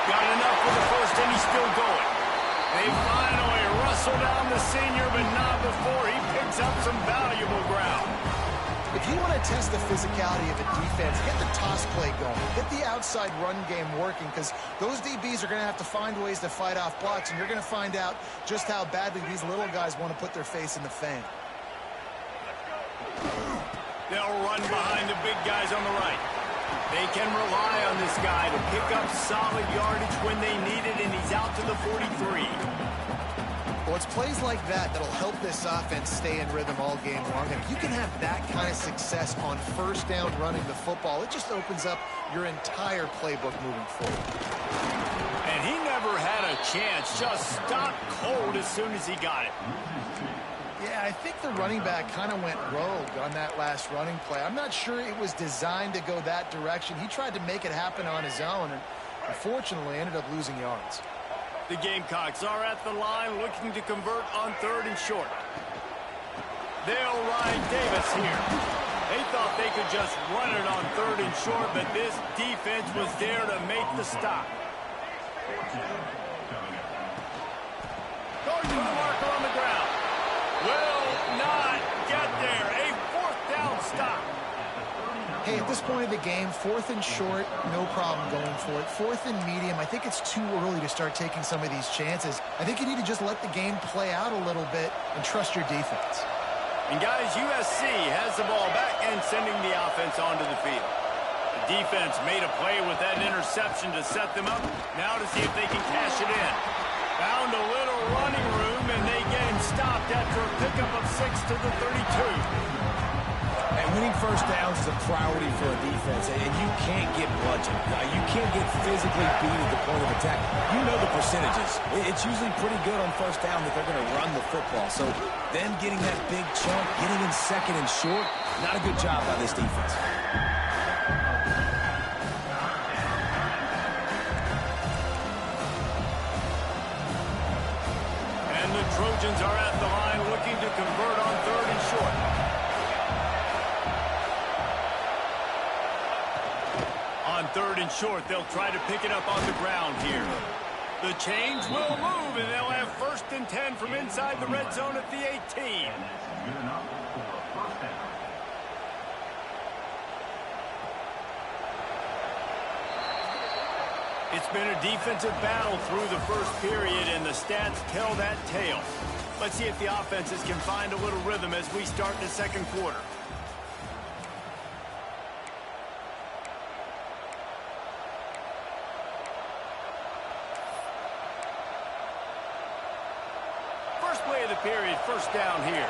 Speaker 5: Got enough for the first, and he's still going. They finally wrestle down the senior, but not before he picks up some valuable ground.
Speaker 7: If you want to test the physicality of a defense, get the toss play going. Get the outside run game working, because those DBs are going to have to find ways to fight off blocks, and you're going to find out just how badly these little guys want to put their face in the fan.
Speaker 5: They'll run behind the big guys on the right. They can rely on this guy to pick up solid yardage when they need it, and he's out to the 43.
Speaker 7: Well, it's plays like that that'll help this offense stay in rhythm all game long. And if you can have that kind of success on first down running the football, it just opens up your entire playbook moving forward.
Speaker 5: And he never had a chance, just stopped cold as soon as he got it.
Speaker 7: Yeah, I think the running back kind of went rogue on that last running play. I'm not sure it was designed to go that direction. He tried to make it happen on his own, and unfortunately ended up losing yards.
Speaker 5: The Gamecocks are at the line looking to convert on 3rd and short. They'll ride Davis here. They thought they could just run it on 3rd and short, but this defense was there to make the stop. Going to the marker on the ground. Will not get there. A 4th down stop.
Speaker 7: Hey, at this point of the game, 4th and short, no problem going for it. 4th and medium, I think it's too early to start taking some of these chances. I think you need to just let the game play out a little bit and trust your defense.
Speaker 5: And guys, USC has the ball back and sending the offense onto the field. The defense made a play with that interception to set them up. Now to see if they can cash it in. Found a little running room, and they get him stopped after a pickup of 6 to the 32.
Speaker 6: And winning first downs is a priority for a defense, and you can't get bludgeoned. You can't get physically beat at the point of attack. You know the percentages. It's usually pretty good on first down that they're going to run the football. So them getting that big chunk, getting in 2nd and short, not a good job by this defense.
Speaker 5: And the Trojans are at the line looking to convert on 3rd and short. On 3rd and short, they'll try to pick it up on the ground here. The chains will move, and they'll have 1st and 10 from inside the red zone at the 18.
Speaker 3: Good enough for 1st down.
Speaker 5: It's been a defensive battle through the first period, and the stats tell that tale. Let's see if the offenses can find a little rhythm as we start the 2nd quarter. First play of the period, 1st down here.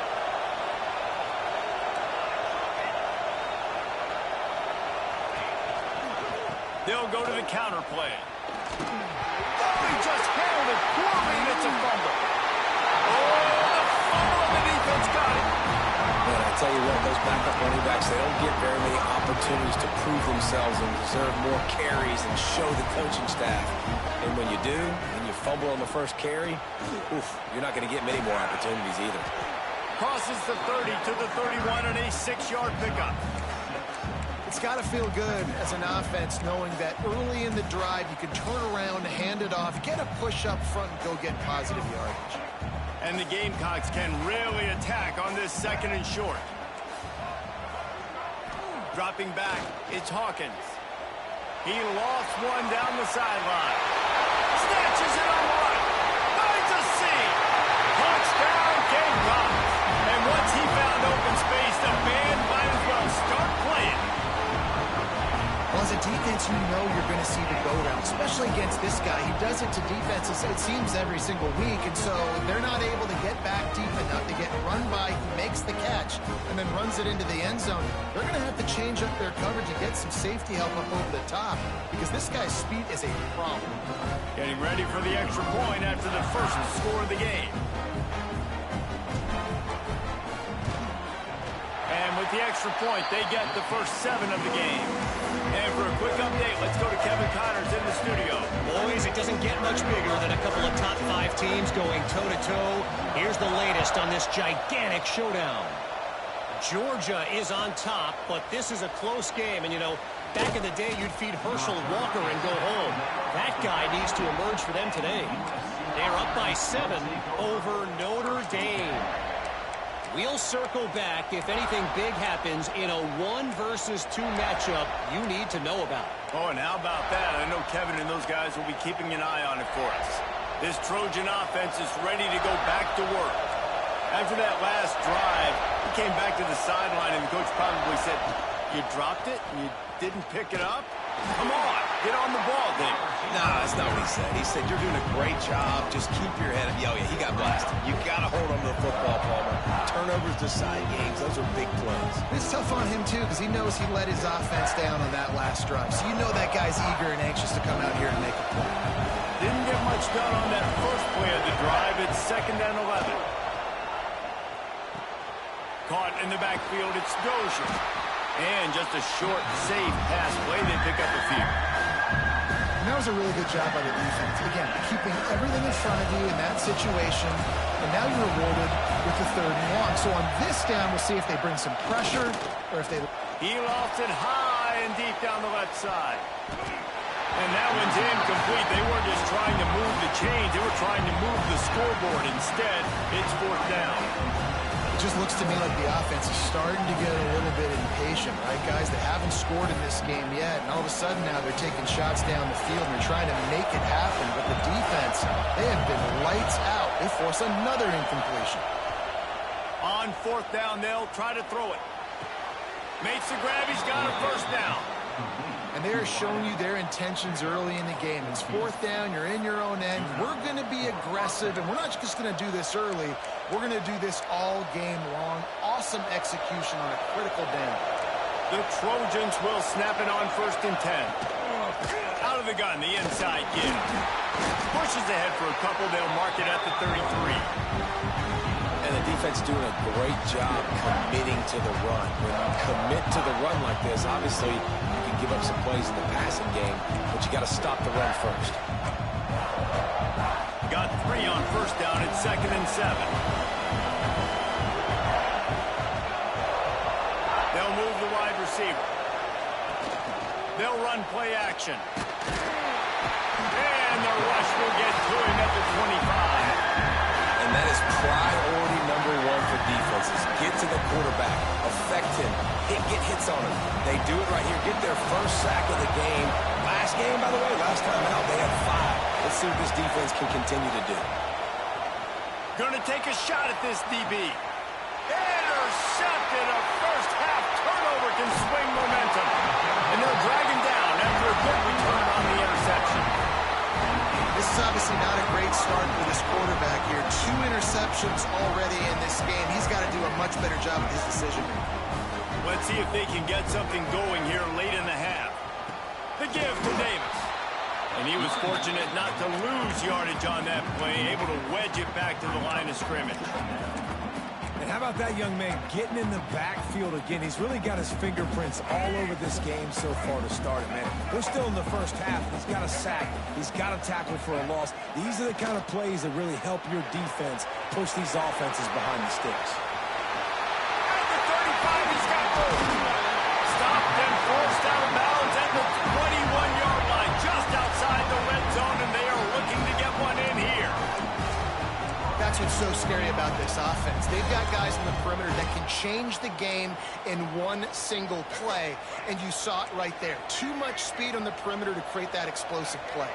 Speaker 5: They'll go to the counter play. Oh, he just handled it poorly, and it's a fumble. Oh, the fumble, and the defense got it.
Speaker 6: Man, I tell you what, those backup running backs, they don't get very many opportunities to prove themselves and deserve more carries and show the coaching staff. And when you do, and you fumble on the first carry, oof, you're not going to get many more opportunities either.
Speaker 5: Crosses the 30 to the 31 and a 6-yard pickup.
Speaker 7: It's got to feel good as an offense knowing that early in the drive you can turn around, hand it off, get a push up front, and go get positive yardage.
Speaker 5: And the Gamecocks can really attack on this 2nd and short. Dropping back, it's Hawkins. He lost one down the sideline. Snatches it on the right. Finds a seam. Touchdown, Gamecocks. And once he found open space, the band might as well start playing.
Speaker 7: Well, as a defense, you know you're going to see the go route, especially against this guy. He does it to defenses, it seems, every single week, and so they're not able to get back deep enough to get run by. He makes the catch and then runs it into the end zone. They're going to have to change up their coverage and get some safety help up over the top because this guy's speed is a problem.
Speaker 5: Getting ready for the extra point after the first score of the game. And with the extra point, they get the first 7 of the game. And for a quick update, let's go to Kevin Connors in the studio.
Speaker 8: Boys, it doesn't get much bigger than a couple of top 5 teams going toe-to-toe. Here's the latest on this gigantic showdown. Georgia is on top, but this is a close game. And, you know, back in the day, you'd feed Herschel Walker and go home. That guy needs to emerge for them today. They're up by 7 over Notre Dame. We'll circle back if anything big happens in a 1 versus 2 matchup you need to know about.
Speaker 5: Oh, and how about that? I know Kevin and those guys will be keeping an eye on it for us. This Trojan offense is ready to go back to work. After that last drive, he came back to the sideline, and the coach probably said, "You dropped it and you didn't pick it up? Come on, get on the ball, Dave."
Speaker 6: Nah, that's not what he said. He said, "You're doing a great job. Just keep your head up." Oh, yeah, he got blasted. You got to hold on to the football, Palmer. Turnovers decide games. Those are big plays.
Speaker 7: It's tough on him, too, because he knows he let his offense down on that last drive. So you know that guy's eager and anxious to come out here and make a play.
Speaker 5: Didn't get much done on that first play of the drive. It's 2nd and 11. Caught in the backfield, it's Dozier. And just a short, safe pass play. They pick up a few.
Speaker 7: And that was a really good job by the defense. Again, keeping everything in front of you in that situation. And now you're rewarded with the 3rd and long. So on this down, we'll see if they bring some pressure or if they...
Speaker 5: He lost it high and deep down the left side. And that one's incomplete. They weren't just trying to move the chains. They were trying to move the scoreboard. Instead, it's 4th down.
Speaker 7: It just looks to me like the offense is starting to get a little bit impatient, right, guys? They haven't scored in this game yet, and all of a sudden now they're taking shots down the field and they're trying to make it happen. But the defense, they have been lights out. They force another incompletion.
Speaker 5: On 4th down, they'll try to throw it. Makes the grab. He's got a 1st down.
Speaker 7: And they're showing you their intentions early in the game. It's 4th down. You're in your own end. We're going to be aggressive, and we're not just going to do this early. We're going to do this all game long. Awesome execution on a critical down.
Speaker 5: The Trojans will snap it on 1st and 10. Out of the gun, the inside give. Pushes ahead for a couple. They'll mark it at the 33.
Speaker 6: And the defense doing a great job committing to the run. When you commit to the run like this, obviously you can give up some plays in the passing game, but you got to stop the run first.
Speaker 5: Got 3 on 1st down. It's 2nd and 7. They'll move the wide receiver. They'll run play action. And the rush will get to him at the 25.
Speaker 6: And that is priority number 1 for defenses. Get to the quarterback, affect him, get hits on him. They do it right here. Get their first sack of the game. Last game, by the way, last time out, they had 5. Let's see what this defense can continue to do.
Speaker 5: Going to take a shot at this DB. Intercepted. A first half turnover can swing momentum. And they'll drag him down after a good return on the interception.
Speaker 7: This is obviously not a great start for this quarterback here. 2 interceptions already in this game. He's got to do a much better job with his decision-making.
Speaker 5: Let's see if they can get something going here late in the half. The give to Davis. And he was fortunate not to lose yardage on that play, able to wedge it back to the line of scrimmage.
Speaker 9: And how about that young man getting in the backfield again? He's really got his fingerprints all over this game so far to start it, man. We're still in the first half. He's got a sack. He's got a tackle for a loss. These are the kind of plays that really help your defense push these offenses behind the sticks.
Speaker 5: At the 35, he's got both. Stopped and forced out of bounds at the 21-yard line, just outside the red zone, and they are looking to get one in here.
Speaker 7: That's what's so scary about this offense. They've got guys in the perimeter that can change the game in one single play, and you saw it right there. Too much speed on the perimeter to create that explosive play.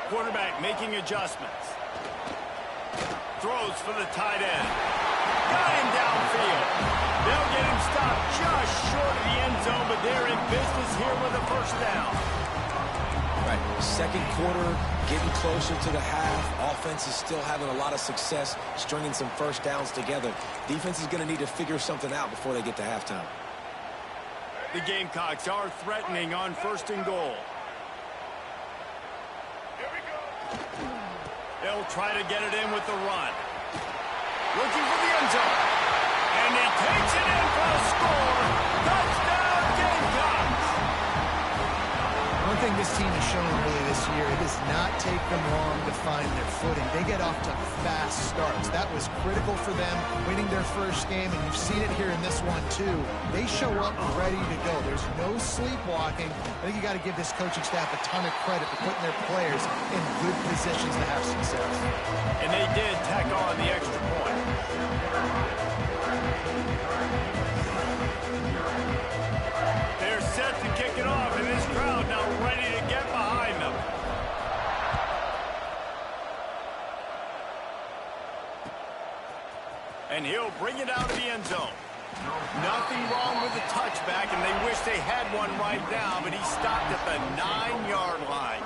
Speaker 5: Quarterback making adjustments. Throws for the tight end. Got him downfield. They'll get him stopped just short of the end zone, but they're in business here with a 1st down.
Speaker 6: Right, 2nd quarter, getting closer to the half. Offense is still having a lot of success stringing some 1st downs together. Defense is going to need to figure something out before they get to halftime.
Speaker 5: The Gamecocks are threatening on 1st and goal. They'll try to get it in with the run. Looking for the end zone. And he takes it in for a score. Touchdown, Gamecocks!
Speaker 7: One thing this team has shown really this year, it does not take them long to find their footing. They get off to fast starts. That was critical for them, winning their first game, and you've seen it here in this one too. They show up ready to go. There's no sleepwalking. I think you got to give this coaching staff a ton of credit for putting their players in good positions to have success.
Speaker 5: And they did tack on the extra point. And he'll bring it out of the end zone. Nothing wrong with the touchback, and they wish they had one right now, but he stopped at the 9-yard line.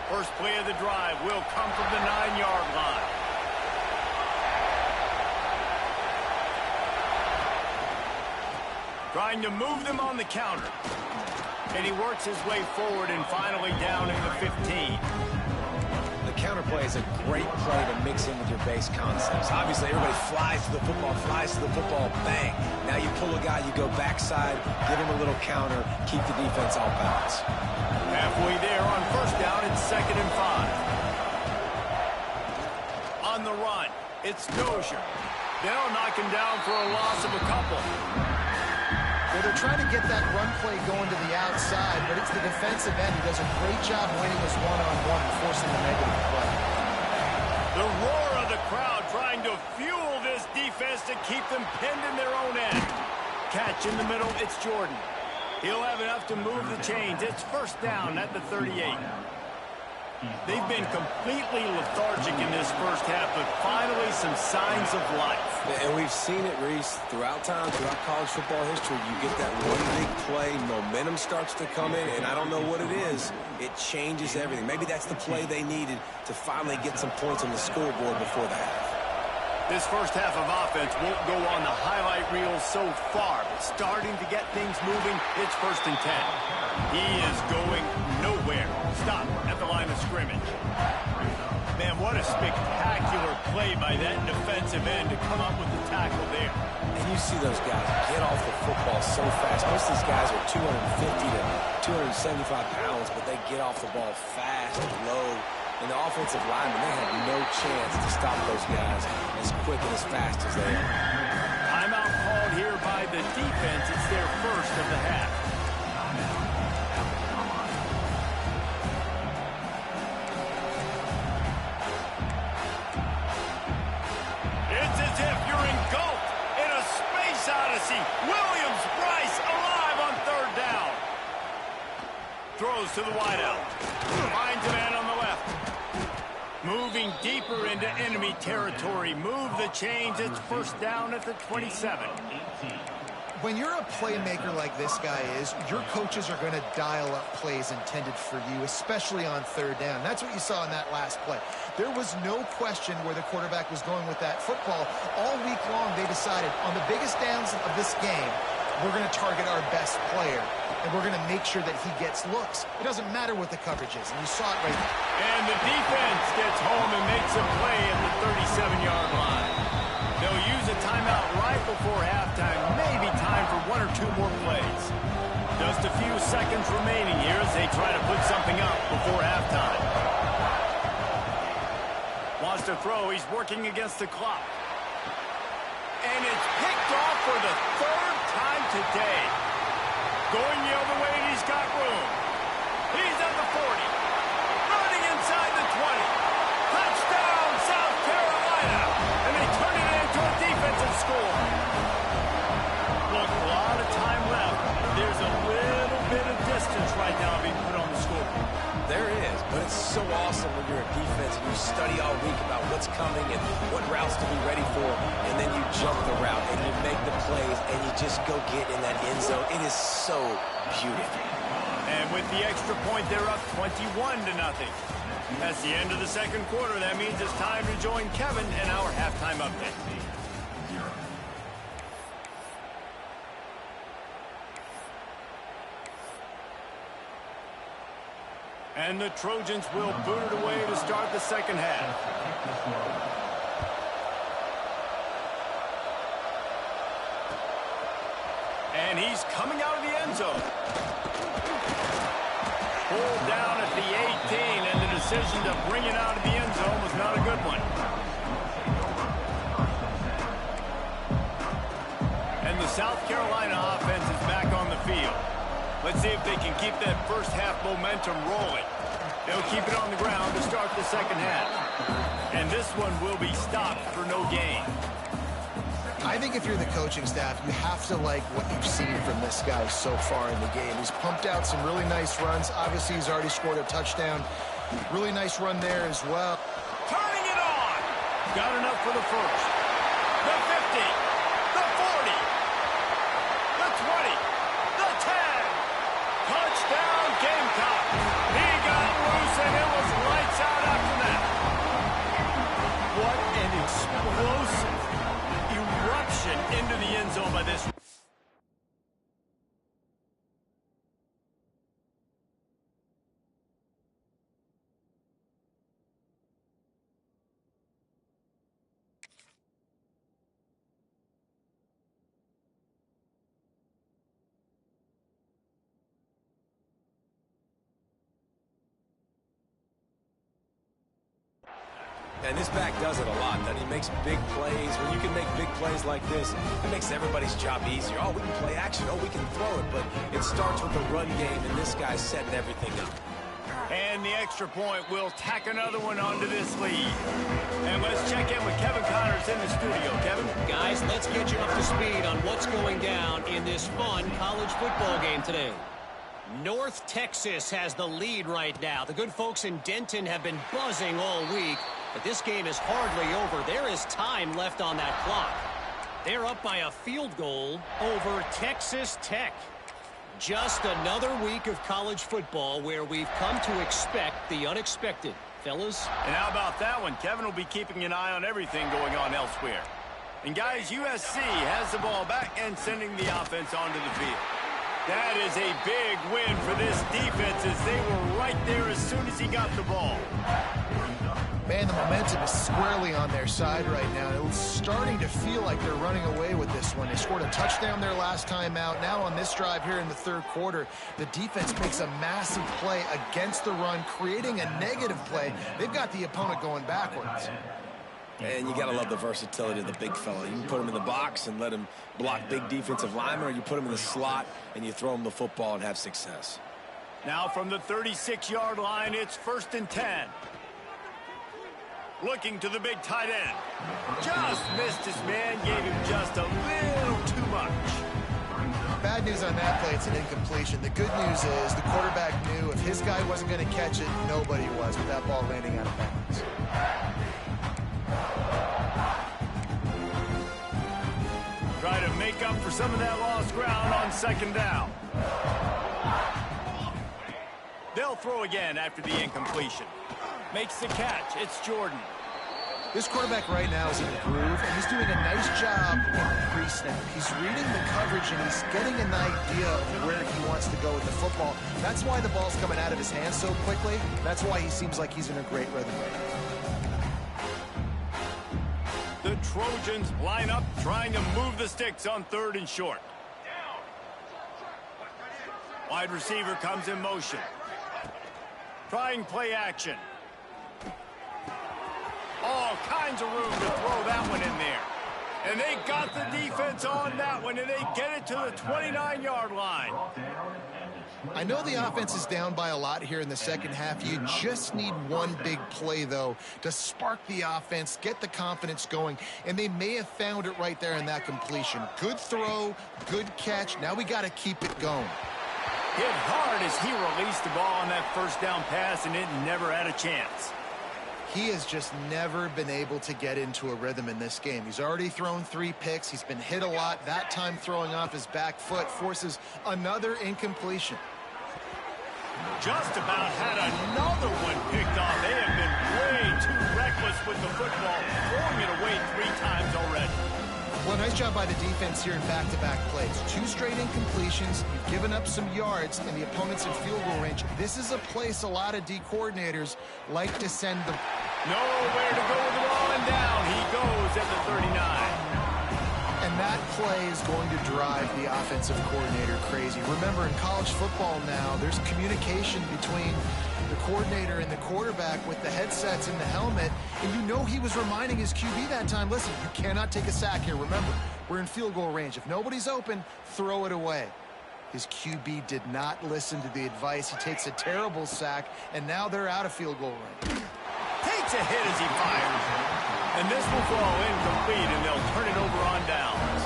Speaker 5: First play of the drive will come from the 9-yard line. Trying to move them on the counter. And he works his way forward and finally down in the 15.
Speaker 6: The counter play is a great play to mix in with your base concepts. Obviously, everybody flies to the football, bang. Now you pull a guy, you go backside, give him a little counter, keep the defense off balance.
Speaker 5: Halfway there on first down, it's 2nd and 5. On the run, it's Dozier. They'll knock him down for a loss of a couple.
Speaker 7: Well, they're trying to get that run play going to the outside, but it's the defensive end who does a great job winning his one-on-one and forcing the negative play.
Speaker 5: The roar of the crowd trying to fuel this defense to keep them pinned in their own end. Catch in the middle, it's Jordan. He'll have enough to move the chains. It's first down at the 38. They've been completely lethargic in this first half, but finally some signs of life.
Speaker 6: And we've seen it, Reese, throughout time, throughout college football history. You get that one big play, momentum starts to come in, and I don't know what it is. It changes everything. Maybe that's the play they needed to finally get some points on the scoreboard before the half.
Speaker 5: This first half of offense won't go on the highlight reel so far, but starting to get things moving, it's 1st and 10. He is going nowhere. Stop at the line of scrimmage. Man, what a spectacular play by that defensive end to come up with the tackle there.
Speaker 6: And you see those guys get off the football so fast. Most of these guys are 250 to 275 pounds, but they get off the ball fast and low. And the offensive linemen, they have no chance to stop those guys as quick and as fast as they are.
Speaker 5: Timeout called here by the defense. It's their first of the half. It's as if you're engulfed in a space odyssey. Williams-Brice alive on 3rd down. Throws to the wideout. Finds a man on the left. Moving deeper into enemy territory. Move the chains. It's first down at the 27.
Speaker 7: When you're a playmaker like this guy is, your coaches are going to dial up plays intended for you, especially on 3rd down. That's what you saw in that last play. There was no question where the quarterback was going with that football. All week long, they decided on the biggest downs of this game, we're going to target our best player, and we're going to make sure that he gets looks. It doesn't matter what the coverage is, and you saw it right there.
Speaker 5: And the defense gets home and makes a play at the 37-yard line. They'll use a timeout right before halftime, maybe time for 1 or 2 more plays. Just a few seconds remaining here as they try to put something up before halftime. Wants to throw, he's working against the clock. And it's picked off for the 3rd time today. Going the other way, and he's got room. He's at the 40. Running inside the 20. Touchdown, South Carolina. And they turn it into a defensive score. Look, a lot of time left. There's a little bit of distance right now being put on the scoreboard.
Speaker 6: There is, but it's so awesome when you're a defense and you study all week about what's coming and what routes to be ready for, and then you jump the route and you make the plays and you just go get in that end zone. It is so beautiful.
Speaker 5: And with the extra point, they're up 21-0. That's the end of the 2nd quarter. That means it's time to join Kevin in our halftime update. And the Trojans will boot it away to start the 2nd half. And he's coming out of the end zone. Pulled down at the 18, and the decision to bring it out of the end zone was not a good one. And the South Carolina offense is back on the field. Let's see if they can keep that first half momentum rolling. They'll keep it on the ground to start the 2nd half. And this one will be stopped for no gain.
Speaker 7: I think if you're the coaching staff, you have to like what you've seen from this guy so far in the game. He's pumped out some really nice runs. Obviously, he's already scored a touchdown. Really nice run there as well.
Speaker 5: Turning it on. Got enough for the first. The 50. The 40. The 20. The 10. Touchdown, Gamecock. He got loose, and it was lights out after that. What an explosive eruption into the end zone by this.
Speaker 6: And this back does it a lot. Then he makes big plays. When you can make big plays like this, it makes everybody's job easier. Oh, we can play action. Oh, we can throw it. But it starts with the run game, and this guy's setting everything up.
Speaker 5: And the extra point will tack another one onto this lead. And let's check in with Kevin Connors in the studio. Kevin?
Speaker 8: Guys, let's get you up to speed on what's going down in this fun college football game today. North Texas has the lead right now. The good folks in Denton have been buzzing all week, but this game is hardly over. There is time left on that clock. They're up by a field goal over Texas Tech. Just another week of college football where we've come to expect the unexpected. Fellas?
Speaker 5: And how about that one? Kevin will be keeping an eye on everything going on elsewhere. And guys, USC has the ball back and sending the offense onto the field. That is a big win for this defense as they were right there as soon as he got the ball.
Speaker 7: Man, the momentum is squarely on their side right now. It's starting to feel like they're running away with this one. They scored a touchdown their last time out. Now on this drive here in the third quarter, the defense makes a massive play against the run, creating a negative play. They've got the opponent going backwards.
Speaker 6: And you got to love the versatility of the big fella. You can put him in the box and let him block big defensive linemen, or you put him in the slot and you throw him the football and have success.
Speaker 5: Now from the 36-yard line, it's 1st and 10. Looking to the big tight end. Just missed his man, gave him just a little too much.
Speaker 7: Bad news on that play, it's an incompletion. The good news is the quarterback knew if his guy wasn't going to catch it, nobody was with that ball landing out of bounds.
Speaker 5: Try to make up for some of that lost ground on 2nd down. They'll throw again after the incompletion. Makes the catch. It's Jordan.
Speaker 7: This quarterback right now is in a groove, and he's doing a nice job in pre-snap. He's reading the coverage, and he's getting an idea of where he wants to go with the football. That's why the ball's coming out of his hands so quickly. That's why he seems like he's in a great rhythm right now.
Speaker 5: The Trojans line up, trying to move the sticks on 3rd and short. Wide receiver comes in motion. Trying play action. All kinds of room to throw that one in there. And they got the defense on that one, and they get it to the 29-yard line.
Speaker 7: I know the offense is down by a lot here in the second half. You just need one big play, though, to spark the offense, get the confidence going, and they may have found it right there in that completion. Good throw, good catch. Now we got to keep it going.
Speaker 5: Hit hard as he released the ball on that 1st down pass, and it never had a chance.
Speaker 7: He has just never been able to get into a rhythm in this game. He's already thrown 3 picks. He's been hit a lot. That time throwing off his back foot forces another incompletion.
Speaker 5: Just about had another one picked off. They have been way too reckless with the football, throwing it away 3 times already.
Speaker 7: Well, nice job by the defense here in back-to-back plays. 2 straight incompletions. You've given up some yards, and the opponent's in field goal range. This is a place a lot of D coordinators like to send the...
Speaker 5: Nowhere to go with the ball, and down he goes at the 39.
Speaker 7: And that play is going to drive the offensive coordinator crazy. Remember, in college football now, there's communication between the coordinator and the quarterback with the headsets and the helmet, and you know he was reminding his QB that time, listen, you cannot take a sack here. Remember, we're in field goal range. If nobody's open, throw it away. His QB did not listen to the advice. He takes a terrible sack, and now they're out of field goal range.
Speaker 5: Takes a hit as he fires. And this will fall incomplete, and they'll turn it over on downs.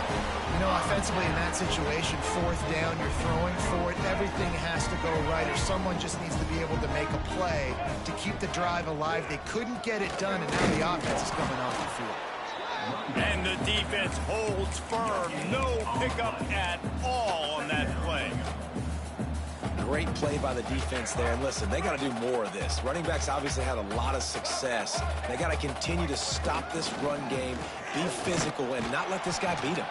Speaker 7: You know, offensively in that situation, fourth down, you're throwing for it. Everything has to go right, or someone just needs to be able to make a play to keep the drive alive. They couldn't get it done, and now the offense is coming off the field.
Speaker 5: And the defense holds firm. No pickup at all on that play.
Speaker 6: Great play by the defense there. And listen, they got to do more of this. Running backs obviously had a lot of success. They got to continue to stop this run game, be physical, and not let this guy beat him.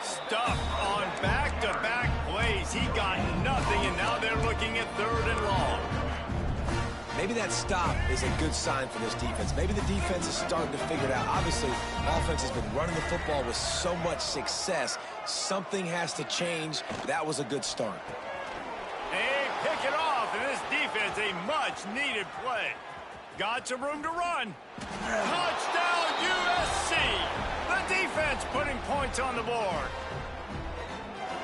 Speaker 5: Stuffed on back-to-back plays. He got nothing, and now they're looking at 3rd and long.
Speaker 6: Maybe that stop is a good sign for this defense. Maybe the defense is starting to figure it out. Obviously, offense has been running the football with so much success. Something has to change. That was a good start.
Speaker 5: Hey, pick it off, and this defense, a much-needed play. Got some room to run. Touchdown, USC! The defense putting points on the board.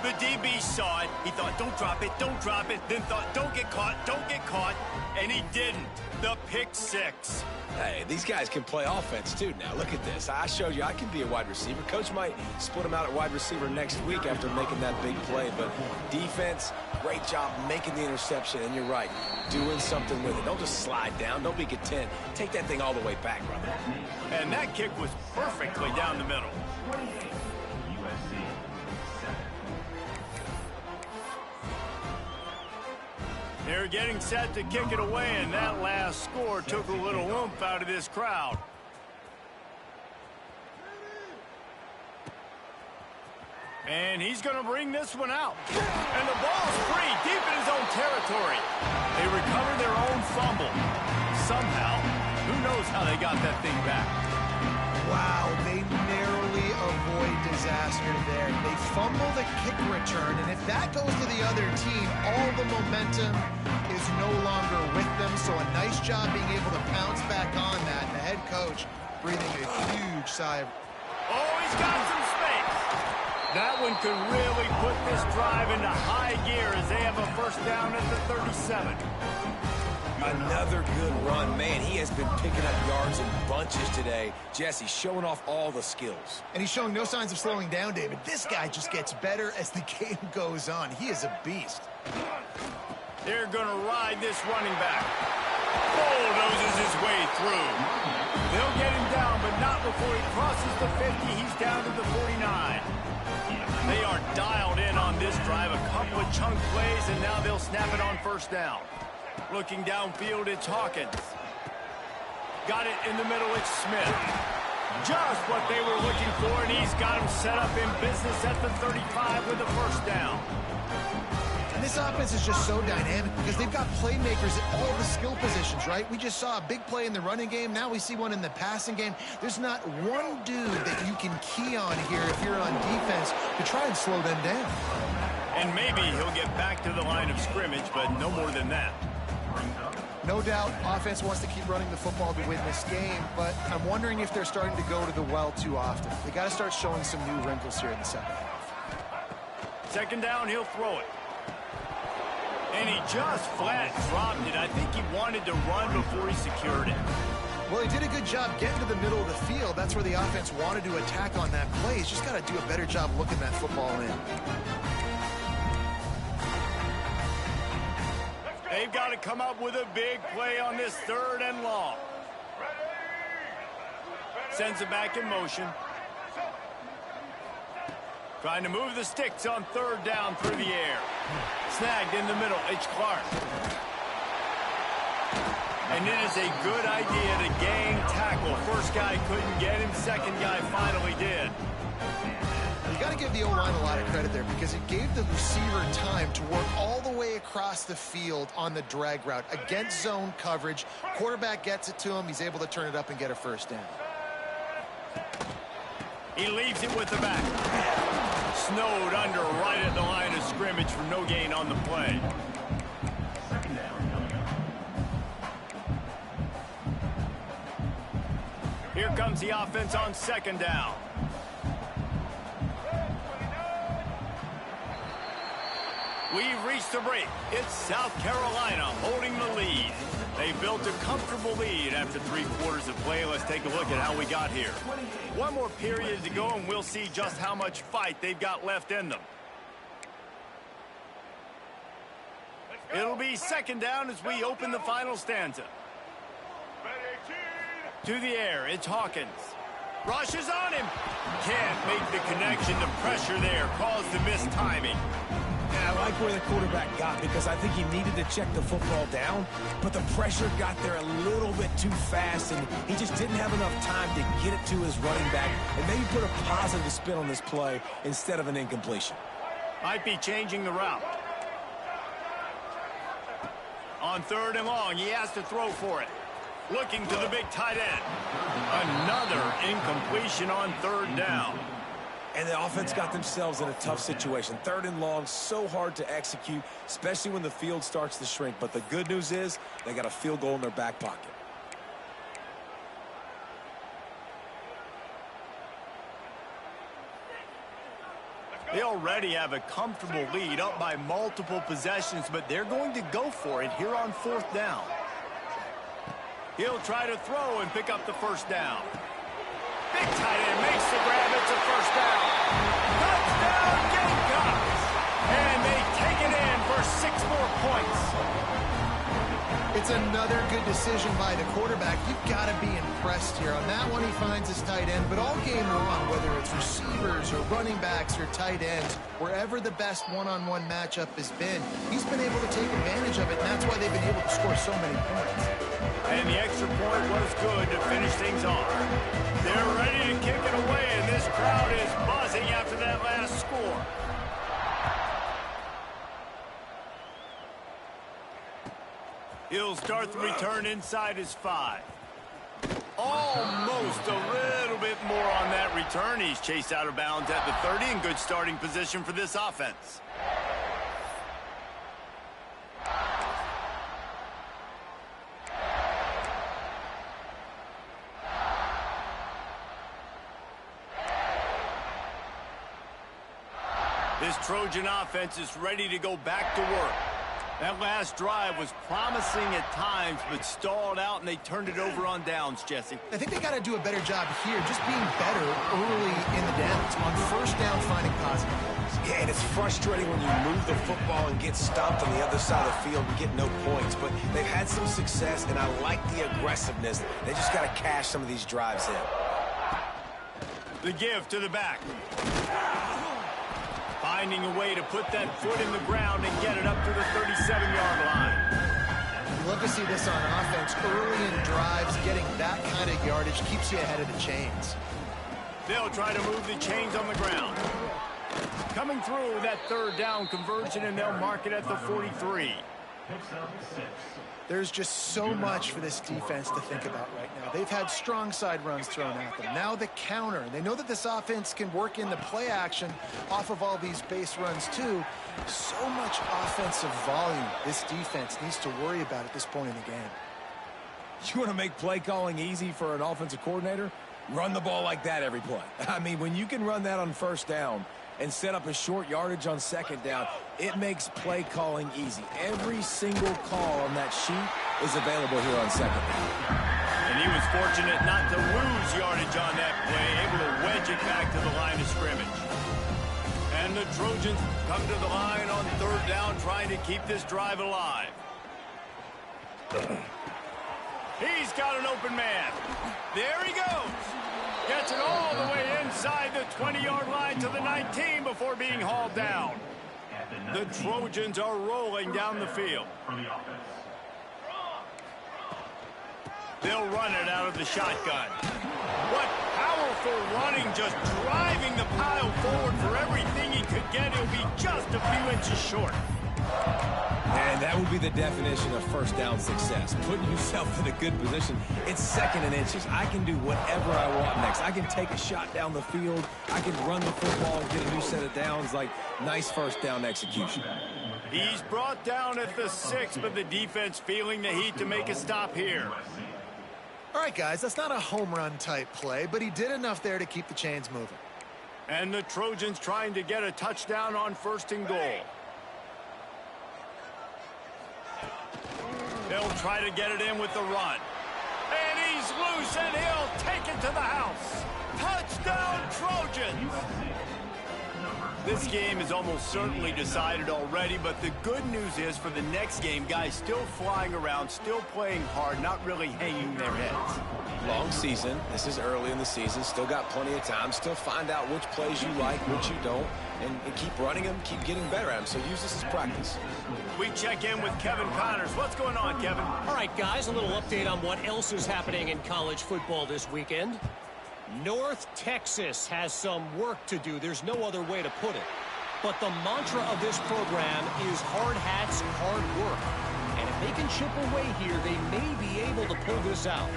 Speaker 5: The DB saw it. He thought, don't drop it, don't drop it. Then thought, don't get caught, and he didn't. The pick 6.
Speaker 6: Hey, these guys can play offense, too. Now, look at this. I showed you I can be a wide receiver. Coach might split him out at wide receiver next week after making that big play. But defense, great job making the interception. And you're right, doing something with it. Don't just slide down. Don't be content. Take that thing all the way back, brother.
Speaker 5: And that kick was perfectly down the middle. They're getting set to kick it away, and that last score took a little oomph out of this crowd. And he's going to bring this one out. And the ball's free, deep in his own territory. They recover their own fumble. Somehow, who knows how they got that thing back.
Speaker 7: Wow, they narrowly avoid disaster there. They fumble the kick return, and if that goes to the other team, all the momentum is no longer with them. So a nice job being able to pounce back on that. And the head coach breathing a huge sigh of...
Speaker 5: Oh, he's got some space. That one could really put this drive into high gear as they have a first down at the 37.
Speaker 6: Another good run. Man, he has been picking up yards in bunches today. Jesse showing off all the skills.
Speaker 7: And he's showing no signs of slowing down, David. This guy just gets better as the game goes on. He is a beast.
Speaker 5: They're going to ride this running back. Bulldozes his way through. They'll get him down, but not before he crosses the 50. He's down to the 49. They are dialed in on this drive. A couple of chunk plays, and now they'll snap it on first down. Looking downfield, it's Hawkins. Got it in the middle, it's Smith. Just what they were looking for, and he's got him set up in business at the 35 with the first down.
Speaker 7: And this offense is just so dynamic because they've got playmakers at all the skill positions, right? We just saw a big play in the running game. Now we see one in the passing game. There's not one dude that you can key on here if you're on defense to try and slow them down.
Speaker 5: And maybe he'll get back to the line of scrimmage, but no more than that.
Speaker 7: No doubt, offense wants to keep running the football to win this game, but I'm wondering if they're starting to go to the well too often. They got to start showing some new wrinkles here in the second half.
Speaker 5: Second down, he'll throw it. And he just flat dropped it. I think he wanted to run before he secured it.
Speaker 7: Well, he did a good job getting to the middle of the field. That's where the offense wanted to attack on that play. He's just got to do a better job looking that football in.
Speaker 5: They've got to come up with a big play on this 3rd and long. Sends it back in motion. Trying to move the sticks on 3rd down through the air. Snagged in the middle, it's Clark. And it is a good idea to gang tackle. First guy couldn't get him, second guy finally did.
Speaker 7: You got to give the O-line a lot of credit there because it gave the receiver time to work all the way across the field on the drag route against zone coverage. Quarterback gets it to him. He's able to turn it up and get a first down.
Speaker 5: He leaves it with the back. Snowed under right at the line of scrimmage for no gain on the play. Here comes the offense on 2nd down. We've reached the break. It's South Carolina holding the lead. They built a comfortable lead after 3 quarters of play. Let's take a look at how we got here. One more period to go, and we'll see just how much fight they've got left in them. It'll be second down as we open the final stanza. To the air, it's Hawkins. Rushes on him. Can't make the connection. The pressure there caused the missed timing.
Speaker 9: Yeah, I like where the quarterback got because I think he needed to check the football down, but the pressure got there a little bit too fast, and he just didn't have enough time to get it to his running back and maybe put a positive spin on this play instead of an incompletion.
Speaker 5: Might be changing the route. On 3rd and long, he has to throw for it. Looking to the big tight end. Another incompletion on 3rd down.
Speaker 9: And the offense got themselves in a tough situation. 3rd and long, so hard to execute, especially when the field starts to shrink. But the good news is they got a field goal in their back pocket.
Speaker 5: They already have a comfortable lead, up by multiple possessions, but they're going to go for it here on 4th down. He'll try to throw and pick up the 1st down. Big tight end makes the grab. It's a 1st down. Touchdown, Gamecocks! And they take it in for 6 more points.
Speaker 7: It's another good decision by the quarterback. You've got to be impressed here. On that one, he finds his tight end, but all game long, whether it's receivers or running backs or tight ends, wherever the best one-on-one matchup has been, he's been able to take advantage of it, and that's why they've been able to score so many points.
Speaker 5: And the extra point was good to finish things off. They're ready to kick it away, and this crowd is buzzing after that last score. He'll start the return inside his 5. Almost a little bit more on that return. He's chased out of bounds at the 30 in good starting position for this offense. This Trojan offense is ready to go back to work. That last drive was promising at times, but stalled out, and they turned it over on downs, Jesse.
Speaker 7: I think they got to do a better job here, just being better early in the downs. On 1st down, finding positive plays.
Speaker 9: Yeah, and it's frustrating when you move the football and get stopped on the other side of the field and get no points. But they've had some success, and I like the aggressiveness. They just got to cash some of these drives in.
Speaker 5: The give to the back. Finding a way to put that foot in the ground and get it up to the 37-yard line.
Speaker 7: You love to see this on offense. Early in drives, getting that kind of yardage keeps you ahead of the chains.
Speaker 5: They'll try to move the chains on the ground. Coming through that 3rd down conversion, and they'll mark it at the 43.
Speaker 7: There's just so much for this defense to think about right now. They've had strong side runs thrown at them. Now the counter. They know that this offense can work in the play action off of all these base runs too. So much offensive volume this defense needs to worry about at this point in the game.
Speaker 9: You want to make play calling easy for an offensive coordinator? Run the ball like that every play. I mean, when you can run that on 1st down and set up a short yardage on 2nd down, it makes play calling easy. Every single call on that sheet is available here on 2nd down.
Speaker 5: And he was fortunate not to lose yardage on that play, able to wedge it back to the line of scrimmage. And the Trojans come to the line on 3rd down, trying to keep this drive alive. He's got an open man. There he goes. Gets it all the way inside the 20-yard line to the 19 before being hauled down. The Trojans are rolling down the field. They'll run it out of the shotgun. What powerful running, just driving the pile forward for everything he could get. He'll be just a few inches short.
Speaker 9: And that would be the definition of 1st down success. Putting yourself in a good position. It's 2nd and inches. I can do whatever I want next. I can take a shot down the field. I can run the football and get a new set of downs. Like, nice 1st down execution.
Speaker 5: He's brought down at the 6, but the defense feeling the heat to make a stop here.
Speaker 7: All right, guys, that's not a home run type play, but he did enough there to keep the chains moving.
Speaker 5: And the Trojans trying to get a touchdown on 1st and goal. They'll try to get it in with the run. And he's loose, and he'll take it to the house. Touchdown, Trojans! This game is almost certainly decided already, but the good news is for the next game, guys still flying around, still playing hard, not really hanging their heads.
Speaker 6: Long season. This is early in the season. Still got plenty of time. Still find out which plays you like, which you don't, and keep running them, keep getting better at them. So use this as practice.
Speaker 5: We check in with Kevin Connors. What's going on, Kevin?
Speaker 8: All right, guys, a little update on what else is happening in college football this weekend. North Texas has some work to do. There's no other way to put it. But the mantra of this program is hard hats, hard work. And if they can chip away here, they may be able to pull this out.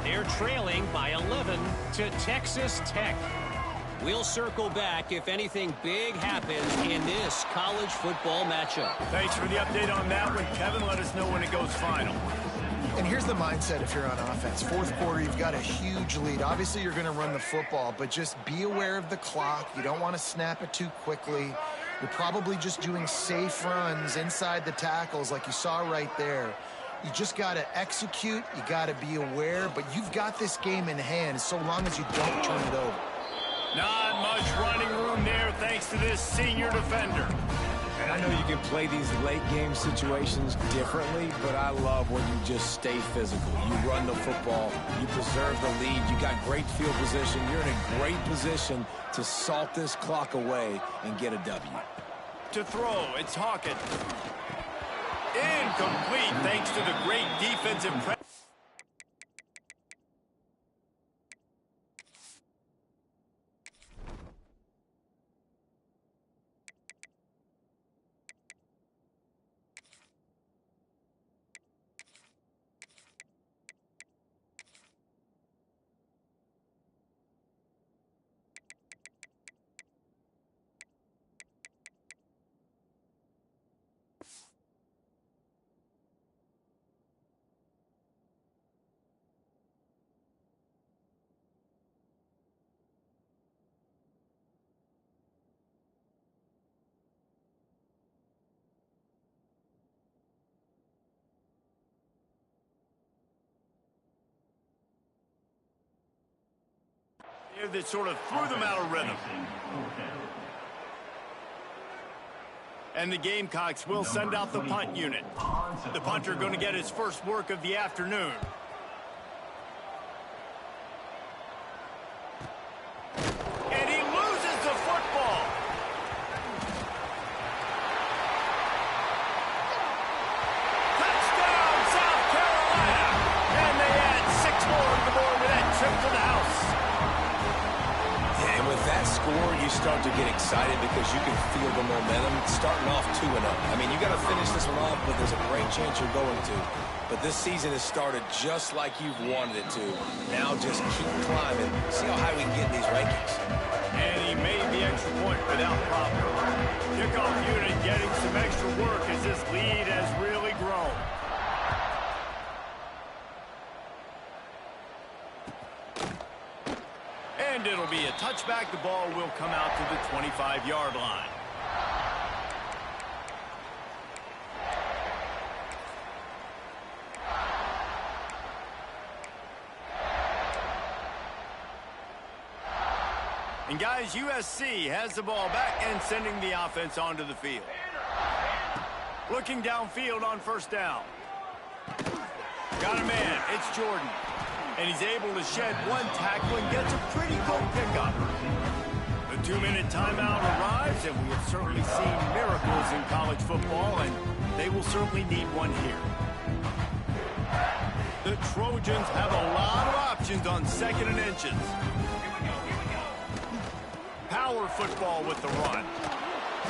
Speaker 8: They're trailing by 11 to Texas Tech. We'll circle back if anything big happens in this college football matchup.
Speaker 5: Thanks for the update on that one, Kevin. Let us know when it goes final.
Speaker 7: And here's the mindset if you're on offense. Fourth quarter, you've got a huge lead. Obviously, you're going to run the football, but just be aware of the clock. You don't want to snap it too quickly. You're probably just doing safe runs inside the tackles like you saw right there. You just got to execute. You got to be aware, but you've got this game in hand so long as you don't turn it over.
Speaker 5: Not much running room there thanks to this senior defender.
Speaker 9: And I know you can play these late game situations differently, but I love when you just stay physical. You run the football, you preserve the lead, you got great field position, you're in a great position to salt this clock away and get a W.
Speaker 5: To throw, it's Hawkins. Incomplete thanks to the great defensive pressure. That sort of threw them out of rhythm. And the Gamecocks will send out the punt unit. The punter going to get his first work of the afternoon. And he loses the football. Touchdown, South Carolina. And they add 6 more to the board with that trip to the house.
Speaker 6: And with that score, you start to get excited because you can feel the momentum starting off 2-0. I mean, you got to finish this one off, but there's a great chance you're going to. But this season has started just like you've wanted it to. Now just keep climbing. See how high we can get in these rankings.
Speaker 5: And he made the extra point without problem. Kickoff unit getting some extra work as this lead has really grown. And it'll be a touchback. The ball will come out to the 25-yard line. And guys, USC has the ball back and sending the offense onto the field. Looking downfield on first down. Got a man. It's Jordan. And he's able to shed one tackle and gets a pretty good pickup. The 2-minute timeout arrives, and we have certainly seen miracles in college football, and they will certainly need one here. The Trojans have a lot of options on 2nd and inches. Power football with the run.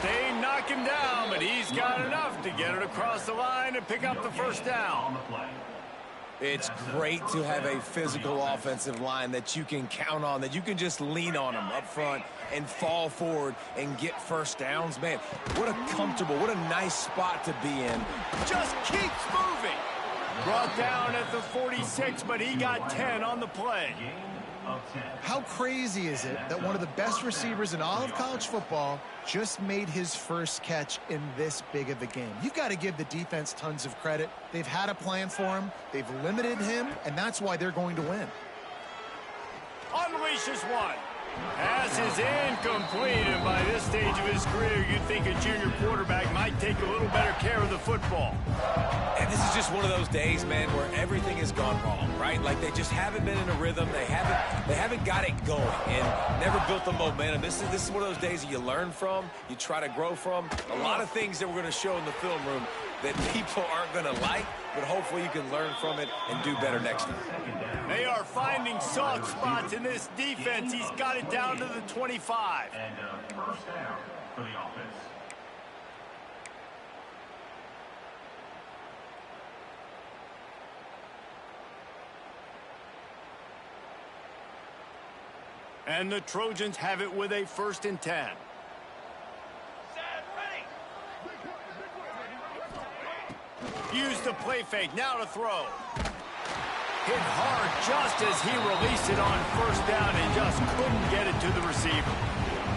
Speaker 5: They knock him down, but he's got enough to get it across the line and pick up the first down.
Speaker 6: It's great to have a physical offensive line that you can count on, that you can just lean on them up front and fall forward and get first downs. Man, what a comfortable, what a nice spot to be in.
Speaker 5: Just keeps moving. Brought down at the 46, but he got 10 on the play.
Speaker 7: How crazy is it that one of the best receivers in all of college football just made his first catch in this big of a game? You've got to give the defense tons of credit. They've had a plan for him. They've limited him, and that's why they're going to win.
Speaker 5: Unleashes one. Pass is incomplete, and by this stage of his career, you'd think a junior quarterback might take a little better care of the football.
Speaker 6: And this is just one of those days, man, where everything has gone wrong, right? Like they just haven't been in a rhythm. They haven't got it going and never built the momentum. This is one of those days that you learn from, you try to grow from. A lot of things that we're going to show in the film room that people aren't going to like, but hopefully you can learn from it and do better next time.
Speaker 5: They are finding soft spots in this defense. He's got it down to the 25.
Speaker 3: And first down for the offense.
Speaker 5: And the Trojans have it with a 1st and 10. Use the play fake, now to throw. Hit hard just as he released it on 1st down and just couldn't get it to the receiver.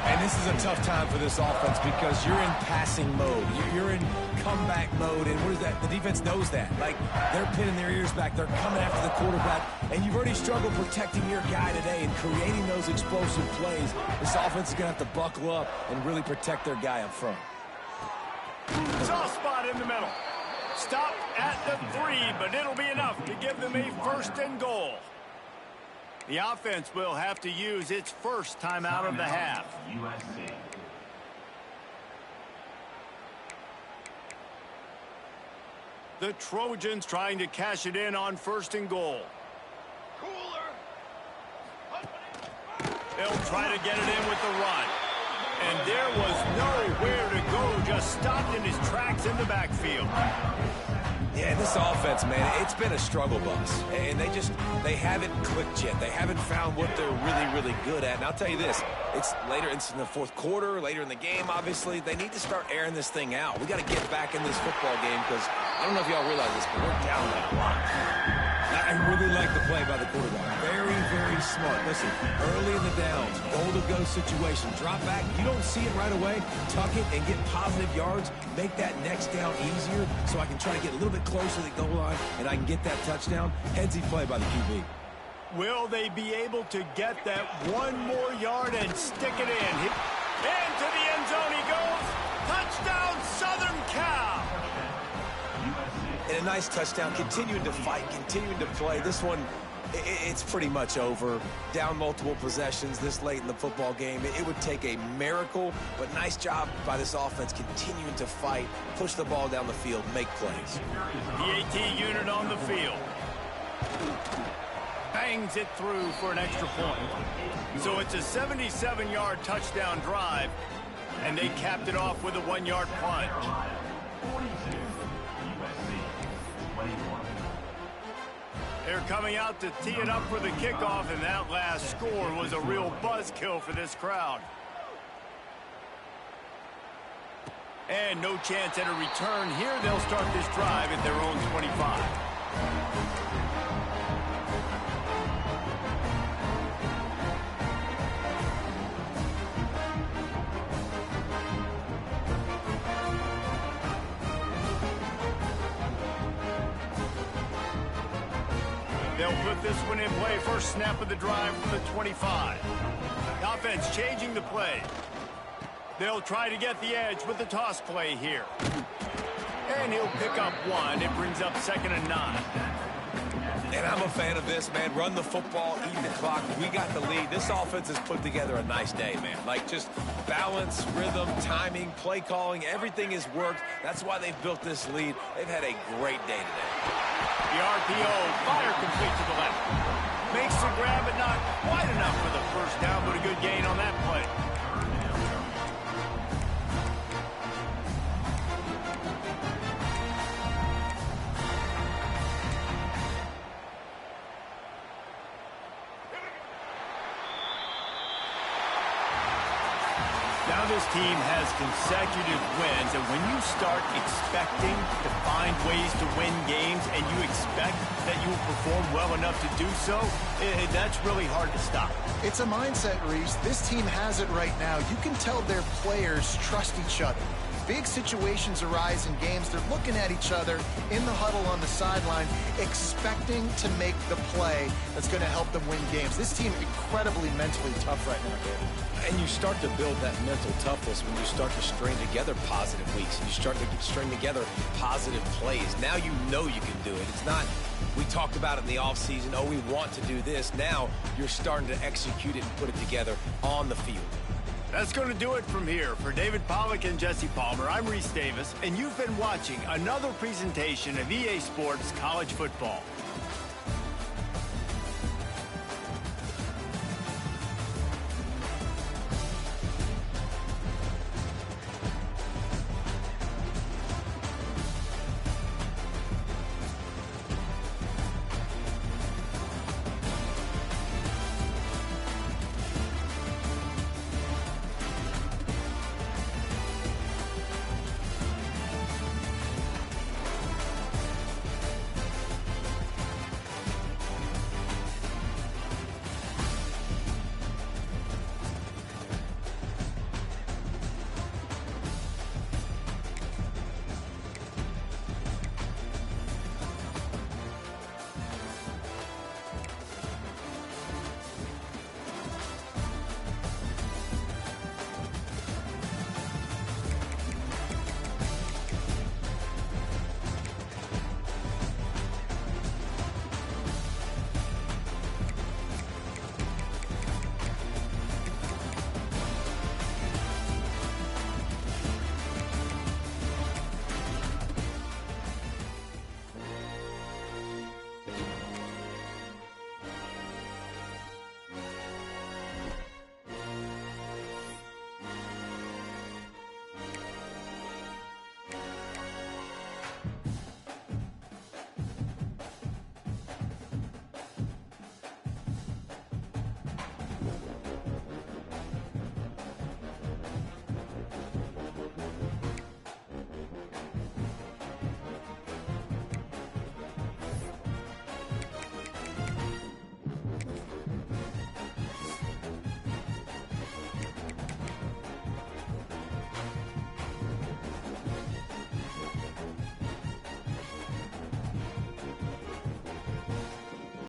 Speaker 9: And this is a tough time for this offense because you're in passing mode. You're in comeback mode, and what is that? The defense knows that. Like, they're pinning their ears back. They're coming after the quarterback, and you've already struggled protecting your guy today and creating those explosive plays. This offense is going to have to buckle up and really protect their guy up front.
Speaker 5: Soft spot in the middle. Stop at the 3, but it'll be enough to give them a 1st and goal. The offense will have to use its first timeout of the half.
Speaker 3: USC.
Speaker 5: The Trojans trying to cash it in on 1st and goal. They'll try to get it in with the run. And there was nowhere to go, just stopped in his tracks in the backfield.
Speaker 6: Yeah, this offense, man, it's been a struggle bus. And they haven't clicked yet. They haven't found what they're really, really good at. And I'll tell you this, it's in the 4th quarter, later in the game, obviously. They need to start airing this thing out. We got to get back in this football game because I don't know if y'all realize this, but we're down like a lot.
Speaker 9: I really like the play by the quarterback. Very, very smart. Listen, early in the downs, goal-to-go situation. Drop back. You don't see it right away. Tuck it and get positive yards. Make that next down easier so I can try to get a little bit closer to the goal line and I can get that touchdown. Headsy play by the QB.
Speaker 5: Will they be able to get that 1 more yard and stick it in? Into the end zone he goes. Touchdown, Southern Cal.
Speaker 6: And a nice touchdown, continuing to fight, continuing to play. This one, it's pretty much over. Down multiple possessions this late in the football game. It would take a miracle, but nice job by this offense continuing to fight, push the ball down the field, make plays.
Speaker 5: The AT unit on the field. Bangs it through for an extra point. So it's a 77-yard touchdown drive, and they capped it off with a 1-yard plunge.
Speaker 3: 42.
Speaker 5: They're coming out to tee it up for the kickoff, and that last score was a real buzzkill for this crowd. And no chance at a return here. They'll start this drive at their own 25. They'll put this one in play. First snap of the drive from the 25. The offense changing the play. They'll try to get the edge with the toss play here. And he'll pick up 1. It brings up 2nd and 9.
Speaker 6: And I'm a fan of this, man. Run the football, eat the clock. We got the lead. This offense has put together a nice day, man. Like, just balance, rhythm, timing, play calling, everything has worked. That's why they've built this lead. They've had a great day today.
Speaker 5: The RPO, fire complete to the left. Makes the grab, but not quite enough for the first down, but a good gain on that play. Down this team has consecutive wins, and when you start expecting to find ways to win games and you expect that you will perform well enough to do so, that's really hard to stop.
Speaker 7: It's a mindset, Reese. This team has it right now. You can tell their players trust each other. Big situations arise in games. They're looking at each other in the huddle on the sideline, expecting to make the play that's going to help them win games. This team incredibly mentally tough right now, David.
Speaker 6: And you start to build that mental toughness when you start to string together positive weeks. You start to string together positive plays. Now you know you can do it. It's not, we talked about it in the offseason, oh, we want to do this. Now you're starting to execute it and put it together on the field.
Speaker 5: That's going to do it from here. For David Pollack and Jesse Palmer, I'm Reese Davis, and you've been watching another presentation of EA Sports College Football.